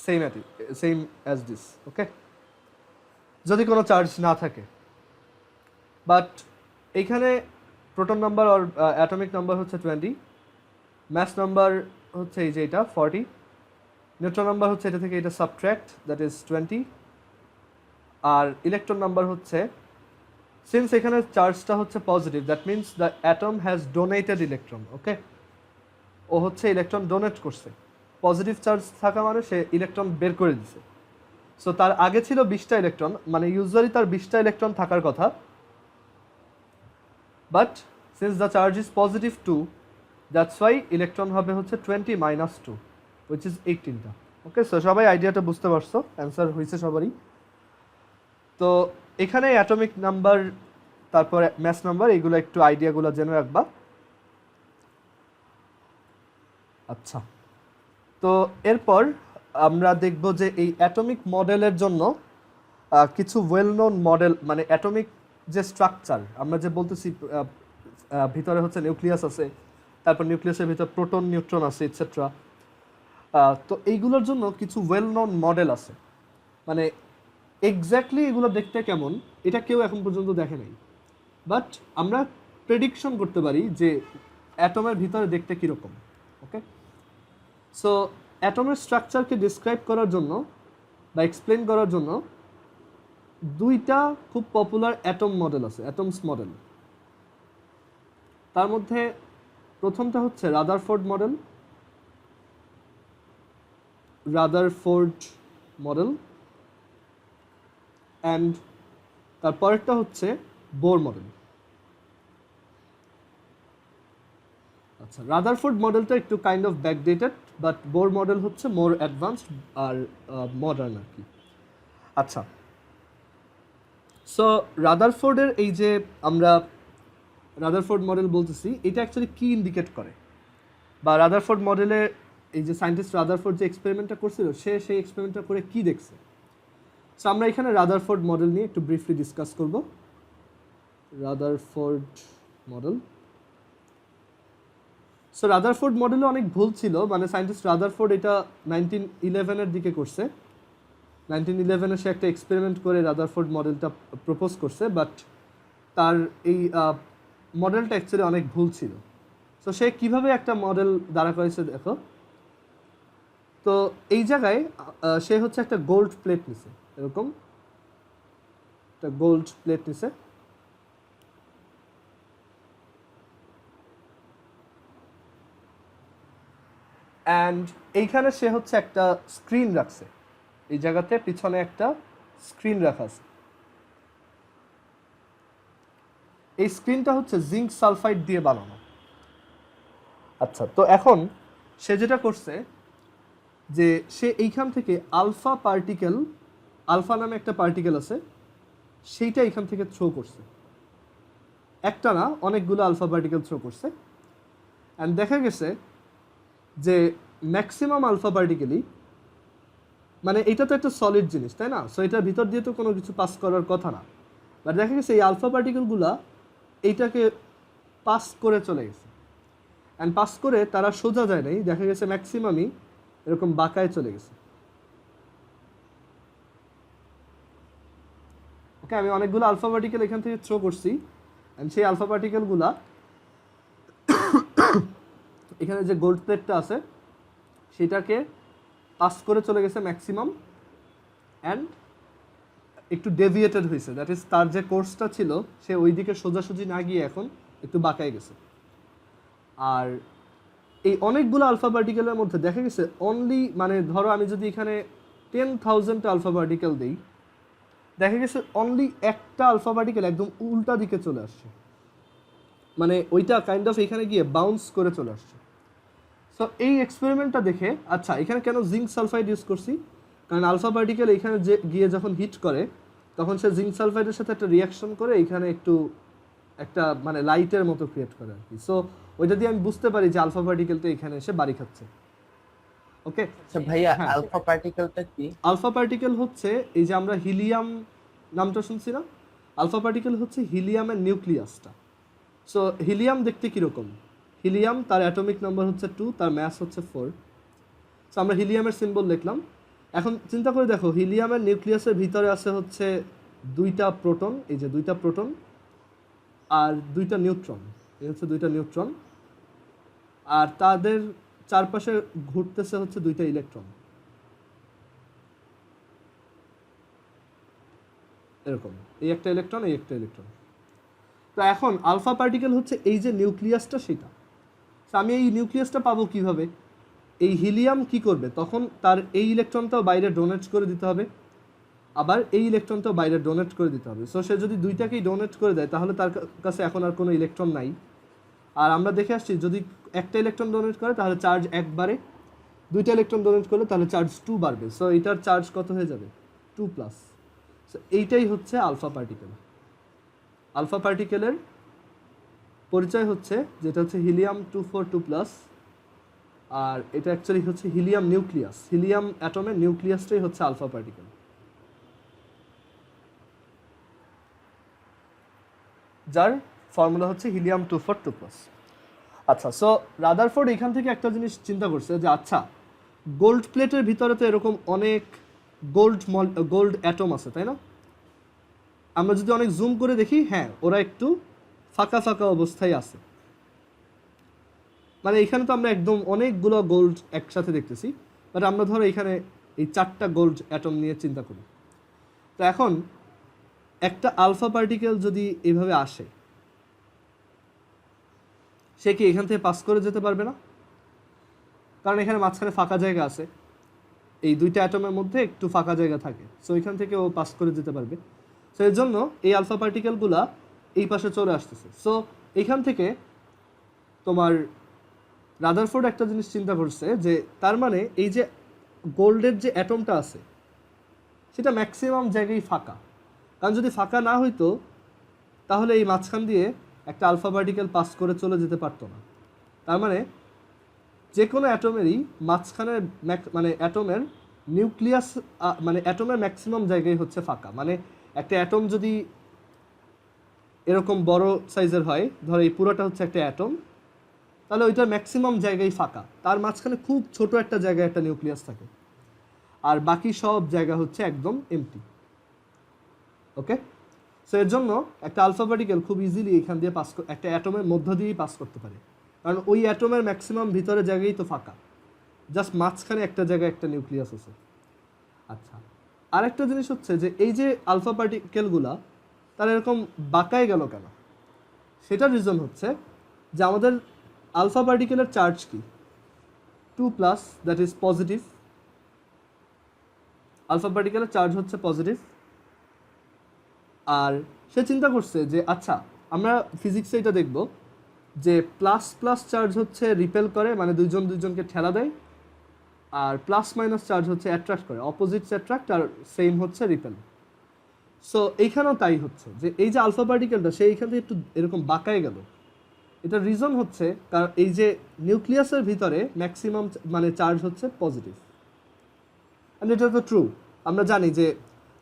[SPEAKER 1] সেম অ্যাজ দিস, ওকে, যদি কোনো চার্জ না থাকে। বাট এইখানে প্রোটন নাম্বার আর অ্যাটমিক নাম্বার হচ্ছে 20, ম্যাস নাম্বার হচ্ছে এই যে এটা 40, নিউট্রন নাম্বার হচ্ছে এটা থেকে এটা সাবট্রাক্ট, দ্যাট ইজ 20, আর ইলেকট্রন নাম্বার হচ্ছে, সিন্স এখানে চার্জটা হচ্ছে positive, that means the atom has donated electron, okay, ও হচ্ছে ইলেকট্রন ডোনেট করছে, পজিটিভ চার্জ থাকা মানে সে ইলেকট্রন বের করে দিছে। সো তার আগে ছিল 20টা ইলেকট্রন, মানে ইউজুয়ালি তার 20টা ইলেকট্রন থাকার কথা, but since the charge is positive 2, that's why electron হবে হচ্ছে 20 - 2, উইচ ইজ 18টা। ওকে, সো সবাই আইডিয়াটা বুঝতে পারছো, অ্যান্সার হয়েছে সবারই। তো এখানে অ্যাটমিক নাম্বার, তারপরে ম্যাস নাম্বার, এইগুলো একটু আইডিয়াগুলো জেনে রাখবা। আচ্ছা, তো এরপর আমরা দেখব যে এই অ্যাটমিক মডেলের জন্য কিছু ওয়েল নোন মডেল, মানে অ্যাটমিক যে স্ট্রাকচার আমরা যে বলতেছি, ভিতরে হচ্ছে নিউক্লিয়াস আছে, তারপর নিউক্লিয়াসের ভিতরে প্রোটন নিউট্রন আছে এটসেট্রা। তো এইগুলোর জন্য কিছু ওয়েল নোন মডেল আছে, মানে এক্স্যাক্টলি এগুলো দেখতে কেমন এটা কেউ এখন পর্যন্ত দেখে নাই, বাট আমরা প্রেডিকশন করতে পারি যে অ্যাটমের ভিতরে দেখতে কীরকম। ওকে, সো অ্যাটমের স্ট্রাকচারকে ডিসক্রাইব করার জন্য বা এক্সপ্লেন করার জন্য দুইটা খুব পপুলার অ্যাটম মডেল আছে, অ্যাটমস মডেল। তার মধ্যে প্রথমটা হচ্ছে রাদারফোর্ড মডেল, অ্যান্ড তারপরেরটা হচ্ছে বোর মডেল। আচ্ছা, রাদারফোর্ড মডেলটা একটু kind of backdated, but Bohr model হচ্ছে মোর অ্যাডভান্সড আর মডার্ন আর কি। আচ্ছা, সো রাদারফোর্ডের এই যে আমরা রাদারফোর্ড মডেল বলতেছি, এটা অ্যাকচুয়ালি কী ইন্ডিকেট করে, বা রাদারফোর্ড মডেলে এই যে সায়েন্টিস্ট রাদারফোর্ড যে এক্সপেরিমেন্টটা করছিল, সেই এক্সপেরিমেন্টটা করে কি দেখছে। সো আমরা এখানে রাদারফোর্ড মডেল নিয়ে একটু ব্রিফলি ডিসকাস করব। রাদারফোর্ড মডেল, সো রাদারফোর্ড মডেলে অনেক ভুল ছিল, মানে সায়েন্টিস্ট রাদারফোর্ড এটা 1911-এর দিকে করছে। 1911-এ সে একটা এক্সপেরিমেন্ট করে রাদারফোর্ড মডেলটা প্রপোজ করছে, বাট তার এই মডেলটা অ্যাকচুয়ালি অনেক ভুল ছিল। সো সে কিভাবে একটা মডেল দাঁড়া করেছে দেখো। তো এই জায়গায় সে হচ্ছে একটা গোল্ড প্লেট নিছে, এরকম একটা গোল্ড প্লেট নিছে। অ্যান্ড এইখানে সে হচ্ছে একটা স্ক্রিন রাখছে, এই জায়গাতে পিছনে একটা স্ক্রিন রাখা আছে। এই স্ক্রিনটা হচ্ছে জিঙ্ক সালফাইড দিয়ে বানানো। আচ্ছা, তো এখন সে যেটা করছে যে সে এইখান থেকে আলফা পার্টিকেল, আলফা নামে একটা পার্টিকেল আছে, সেইটা এইখান থেকে থ্রো করছে। একটা না, অনেকগুলো আলফা পার্টিকেল থ্রো করছে। অ্যান্ড দেখা গেছে যে ম্যাক্সিমাম আলফা পার্টিকেলই, মানে এটা তো একটা সলিড জিনিস, তাই না? সো এটার ভিতর দিয়ে তো কোনো কিছু পাস করার কথা না, বাট দেখা গেছে এই আলফা পার্টিকেলগুলা এইটাকে পাস করে চলে গেছে। অ্যান্ড পাস করে তারা সোজা যায় নাই, দেখা গেছে ম্যাক্সিমামই এরকম বাঁকায় চলে গেছে। ওকে, আমি অনেকগুলো আলফা পার্টিকেল এখান থেকে থ্রো করছি, অ্যান্ড সেই আলফা পার্টিকেলগুলা এখানে যে গোল্ড প্লেটটা আছে সেটাকে পাস করে চলে গেছে ম্যাক্সিমাম, অ্যান্ড একটু ডেভিয়েটেড হয়েছে, দ্যাট ইজ তার যে কোর্সটা ছিল সে ওই দিকে সোজাসুজি না গিয়ে এখন একটু বাঁকায় গেছে। আর এই অনেকগুলো আলফা পার্টিকেলের মধ্যে দেখা গেছে অনলি, মানে ধরো আমি যদি এখানে 10,000 আলফা পার্টিকেল দিই, দেখা গেছে অনলি একটা আলফা পার্টিকেল একদম উল্টা দিকে চলে আসছে, মানে ওইটা কাইন্ড অফ এখানে গিয়ে বাউন্স করে চলে আসছে। সো এই এক্সপেরিমেন্টটা দেখে, আচ্ছা এখানে কেন জিঙ্ক সালফাইড ইউজ করছি, কারণ আলফা পার্টিকেল এখানে যে গিয়ে যখন হিট করে তখন সে জিঙ্ক সালফাইডের সাথে একটা রিয়াকশন করে এখানে একটু একটা মানে লাইটের মতো ক্রিয়েট করে আর কি। সো ওইটা দিয়ে আমি বুঝতে পারি যে আলফা পার্টিকেলটা এখানে এসে বাড়ি খাচ্ছে। ওকে,
[SPEAKER 3] আচ্ছা ভাইয়া,
[SPEAKER 1] হ্যাঁ।
[SPEAKER 3] আলফা পার্টিকেলটা কি?
[SPEAKER 1] আলফা পার্টিকেল হচ্ছে এই যে আমরা হিলিয়াম নামটা শুনছি না, আলফা পার্টিকেল হচ্ছে হিলিয়ামের নিউক্লিয়াসটা। সো হিলিয়াম দেখতে কীরকম, হিলিয়াম তার অ্যাটমিক নাম্বার হচ্ছে 2, তার ম্যাস হচ্ছে 4। সো আমরা হিলিয়ামের সিম্বল লিখলাম। এখন চিন্তা করে দেখো, হিলিয়ামের নিউক্লিয়াসের ভিতরে আছে হচ্ছে 2টা প্রোটন, এই যে 2টা প্রোটন আর 2টা নিউট্রন, এই হচ্ছে 2টা নিউট্রন, আর তাদের চারপাশে ঘুরতেছে হচ্ছে 2টা ইলেকট্রন, এরকম, এই একটা ইলেকট্রন, এই একটা ইলেকট্রন। তো এখন আলফা পার্টিকেল হচ্ছে এই যে নিউক্লিয়াসটা সেটা। তো আমি এই নিউক্লিয়াসটা পাবো কিভাবে? এই হিলিয়াম কি করবে, তখন তার এই ইলেকট্রনটাও বাইরে ডোনেট করে দিতে হবে, আবার এই ইলেকট্রনটাও বাইরে ডোনেট করে দিতে হবে। সো সে যদি দুইটাকেই ডোনেট করে দেয় তাহলে তার কাছে এখন আর কোনো ইলেকট্রন নাই। আর আমরা দেখে আসছি যদি একটা ইলেকট্রন ডোনেট করে তাহলে চার্জ 1 বাড়ে, 2টা ইলেকট্রন ডোনেট করলে তাহলে চার্জ 2 বাড়বে। সো এটার চার্জ কত হয়ে যাবে? 2+। সো এইটাই হচ্ছে আলফা পার্টিকেল। আলফা পার্টিকেলের পরিচয় হচ্ছে যেটা হচ্ছে হিলিয়াম 242+, আর এটা অ্যাকচুয়ালি হচ্ছে হিলিয়াম নিউক্লিয়াস, হিলিয়াম অ্যাটমের নিউক্লিয়াসটাই হচ্ছে আলফা পার্টিকেল। যার ফর্মুলা হচ্ছে হিলিয়াম 242+। আচ্ছা, সো রাদারফোর্ড এখান থেকে একটা জিনিস চিন্তা করছে যে আচ্ছা গোল্ড প্লেটের ভিতরে তো এরকম অনেক গোল্ড অ্যাটম আছে, তাই না? আমরা যদি অনেক জুম করে দেখি, হ্যাঁ ওরা একটু ফাঁকা ফাঁকা অবস্থায় আছে, মানে এখানে তো আমরা একদম অনেকগুলো গোল্ড একসাথে দেখতেছি, বাট আমরা ধরো এখানে এই 4টা গোল্ড অ্যাটম নিয়ে চিন্তা করি। তো এখন একটা আলফা পার্টিকেল যদি এইভাবে আসে, সে কি এখান থেকে পাস করে যেতে পারবে না? কারণ এখানে মাঝখানে ফাঁকা জায়গা আছে, এই 2টা অ্যাটমের মধ্যে একটু ফাঁকা জায়গা থাকে, সো এখান থেকে ও পাস করে যেতে পারবে। সো এর জন্য এই আলফা পার্টিকেলগুলা এই পাশে চলে আসতেছে। সো এখান থেকে তোমার রাদারফোর্ড একটা জিনিস চিন্তা করছে যে তার মানে এই যে গোল্ডের যে অ্যাটমটা আছে সেটা ম্যাক্সিমাম জায়গায় ফাঁকা, কারণ যদি ফাঁকা না হইতো তাহলে এই মাঝখান দিয়ে একটা আলফা পার্টিকেল পাস করে চলে যেতে পারতো না। তার মানে যে কোনো অ্যাটমেরই মাঝখানে মানে অ্যাটমের নিউক্লিয়াস, মানে অ্যাটমের ম্যাক্সিমাম জায়গায় হচ্ছে ফাঁকা। মানে একটা অ্যাটম যদি এরকম বড় সাইজের হয়, ধরো এই পুরোটা হচ্ছে একটা অ্যাটম, তাহলে ওইটার ম্যাক্সিমাম জায়গায় ফাঁকা, তার মাঝখানে খুব ছোট একটা জায়গায় একটা নিউক্লিয়াস থাকে, আর বাকি সব জায়গা হচ্ছে একদম এমটি। ওকে, সো এর জন্য একটা আলফা পার্টিকেল খুব ইজিলি এখান দিয়ে পাস, একটা অ্যাটমের মধ্য দিয়েই পাস করতে পারে, কারণ ওই অ্যাটমের ম্যাক্সিমাম ভিতরে জায়গায় তো ফাঁকা, জাস্ট মাঝখানে একটা জায়গায় একটা নিউক্লিয়াস আছে। আচ্ছা, আরেকটা জিনিস হচ্ছে যে এই যে আলফা পার্টিকেলগুলা তারা এরকম বাঁকায় গেল কেন, সেটার রিজন হচ্ছে যে আমাদের আলফা পার্টিকেলের চার্জ কি 2+, দ্যাট ইজ পজিটিভ। আলফা পার্টিকেলের চার্জ হচ্ছে পজিটিভ, আর সে চিন্তা করছে যে আচ্ছা আমরা ফিজিক্সে এটা দেখব যে প্লাস প্লাস চার্জ হচ্ছে রিপেল করে, মানে দুইজন দুইজনকে ঠেলা দেয়, আর প্লাস মাইনাস চার্জ হচ্ছে অ্যাট্রাক্ট করে, অপোজিটস অ্যাট্রাক্ট আর সেম হচ্ছে রিপেল। সো এইখানেও তাই হচ্ছে যে এই যে আলফা পার্টিকেলটা সে এইখান থেকে একটু এরকম বাঁকায় গেল, এটার রিজন হচ্ছে কারণ এই যে নিউক্লিয়াসের ভিতরে ম্যাক্সিমাম মানে চার্জ হচ্ছে পজিটিভ, অ্যান্ড এটা তো ট্রু। আমরা জানি যে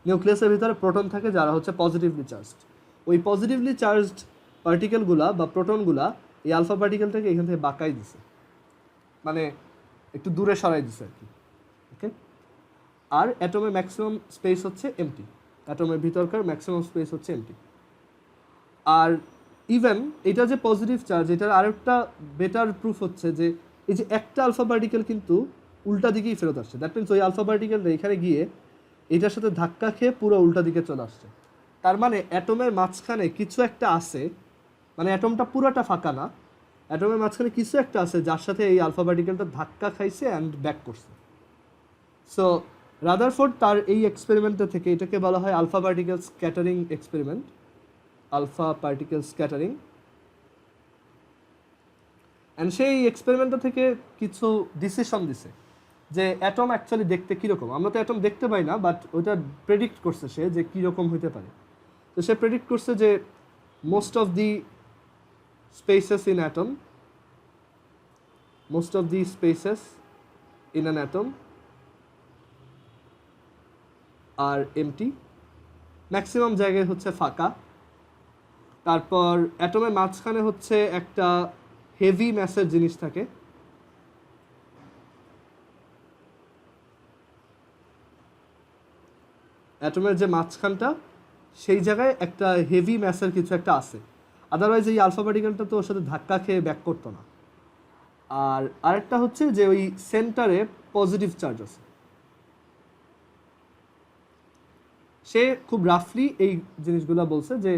[SPEAKER 1] নিউক্লিয়াসের ভিতরে প্রোটন থাকে যারা হচ্ছে পজিটিভলি চার্জড, ওই পজিটিভলি চার্জড পার্টিকেলগুলা বা প্রোটনগুলা এই আলফা পার্টিকেলটাকে এখান থেকে বাঁকাই দিছে, মানে একটু দূরে সরাই দিছে আর কি। ওকে, আর অ্যাটমের ম্যাক্সিমাম স্পেস হচ্ছে এমটি, অ্যাটমের ভিতরকার ম্যাক্সিমাম স্পেস হচ্ছে এমটি। আর ইভেন এটা যে পজিটিভ চার্জ, এটার আরেকটা বেটার প্রুফ হচ্ছে যে এই যে একটা আলফা পার্টিকেল কিন্তু উল্টা দিকেই ফেরত আসছে, দ্যাট মিনস ওই আলফা পার্টিকেলটা এখানে গিয়ে এটার সাথে ধাক্কা খেয়ে পুরো উল্টা দিকে চলে আসছে। তার মানে অ্যাটমের মাঝখানে কিছু একটা আছে, মানে অ্যাটমটা পুরোটা ফাঁকা না, অ্যাটমের মাঝখানে কিছু একটা আছে যার সাথে এই আলফা পার্টিকেলটা ধাক্কা খাইছে অ্যান্ড ব্যাক করছে। সো রাদারফোর্ড তার এই এক্সপেরিমেন্টটা থেকে, এটাকে বলা হয় alpha particle scattering experiment, alpha particle scattering. And সেই এক্সপেরিমেন্টটা থেকে কিছু ডিসিশন দিছে যে অ্যাটম অ্যাকচুয়ালি দেখতে কীরকম। আমরা তো অ্যাটম দেখতে পাই না, বাট ওইটা প্রেডিক্ট করছে সে যে কীরকম হইতে পারে। তো সে প্রেডিক্ট করছে যে most of the spaces in atom, most of the spaces in an atom are empty, maximum জায়গায় হচ্ছে ফাঁকা। তারপর অ্যাটমের মাঝখানে হচ্ছে একটা হেভি ম্যাসের জিনিস থাকে, অ্যাটমের যে মাঝখানটা সেই জায়গায় একটা হেভি ম্যাসের কিছু একটা আছে, আদারওয়াইজ এই আলফা পার্টিকেলটা তো ওর সাথে ধাক্কা খেয়ে ব্যাক করতো না। আর আরেকটা হচ্ছে যে ওই সেন্টারে পজিটিভ চার্জ আছে। সে খুব রাফলি এই জিনিসগুলো বলছে যে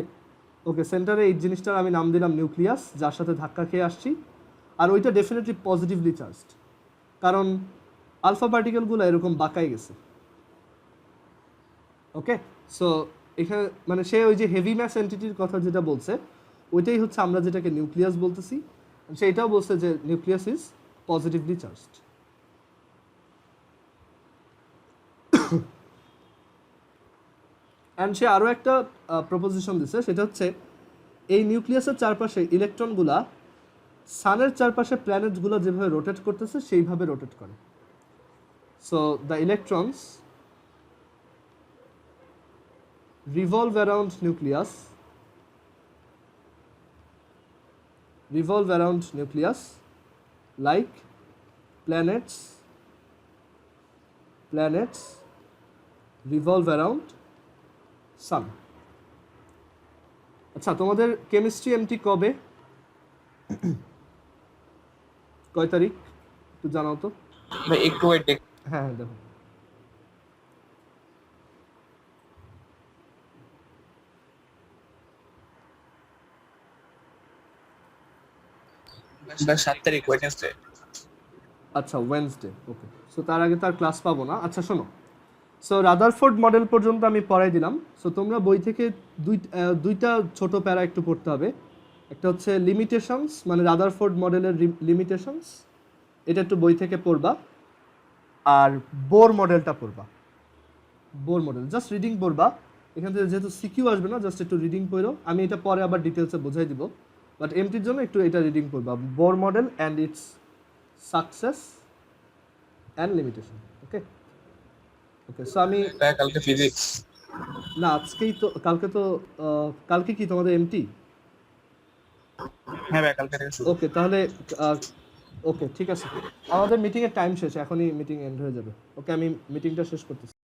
[SPEAKER 1] ওকে সেন্টারে এই জিনিসটার আমি নাম দিলাম নিউক্লিয়াস, যার সাথে ধাক্কা খেয়ে আসছি, আর ওইটা ডেফিনেটলি পজিটিভলি চার্জড, কারণ আলফা পার্টিকেলগুলো এরকম বাঁকাই গেছে। ওকে, সো এখানে মানে সে ওই যে হেভি ম্যাস এন্টিটির কথা যেটা বলছে ওইটাই হচ্ছে আমরা যেটাকে নিউক্লিয়াস বলতেছি, সে এটাও বলছে যে nucleus is positively charged. And সে আরও একটা প্রপোজিশন দিছে, সেটা হচ্ছে এই নিউক্লিয়াসের চারপাশে ইলেকট্রনগুলা সানের চারপাশে প্ল্যানেটগুলো যেভাবে রোটেট করতেছে সেইভাবে রোটেট করে। So the electrons revolve around nucleus, like planets revolve around sun. আচ্ছা, তোমাদের কেমিস্ট্রি এমটি কবে, কয় তারিখ একটু জানাও তো।
[SPEAKER 3] একটু ওয়েট দেখ।
[SPEAKER 1] হ্যাঁ দেখো,
[SPEAKER 3] বা 7 তারিখ ওয়েডনেসডে।
[SPEAKER 1] আচ্ছা ওয়েডনেসডে, ওকে। সো তার আগে তার ক্লাস পাবো না। আচ্ছা শোনো, সো রাদারফোর্ড মডেল পর্যন্ত আমি পড়াই দিলাম। সো তোমরা বই থেকে দুইটা ছোট প্যারা একটু পড়তে হবে। একটা হচ্ছে লিমিটেশনস, মানে রাদারফোর্ড মডেলের লিমিটেশনস, এটা একটু বই থেকে পড়বা। আর বোর মডেলটা পড়বা, বোর মডেল জাস্ট রিডিং পড়বা। এখান থেকে যেহেতু সিকিউ আসবে না, জাস্ট একটু রিডিং পড়ো। আমি এটা পরে আবার ডিটেলসে বোঝাই দিব, বাট এমটির জন্য একটু এটা রিডিং পড়বা, Bohr model and it's success and limitation. Okay okay, so আমি
[SPEAKER 3] কালকে ফিজিক্স
[SPEAKER 1] না, আজকেই তো, কালকে তো কালকে কি তোমাদের এমটি?
[SPEAKER 3] হ্যাঁ ভাই কালকে থেকে শুরু।
[SPEAKER 1] ওকে তাহলে ওকে ঠিক আছে, আমাদের মিটিং এর টাইম শেষ, এখনই মিটিং এন্ড হয়ে যাবে। ওকে আমি মিটিংটা শেষ করতেছি।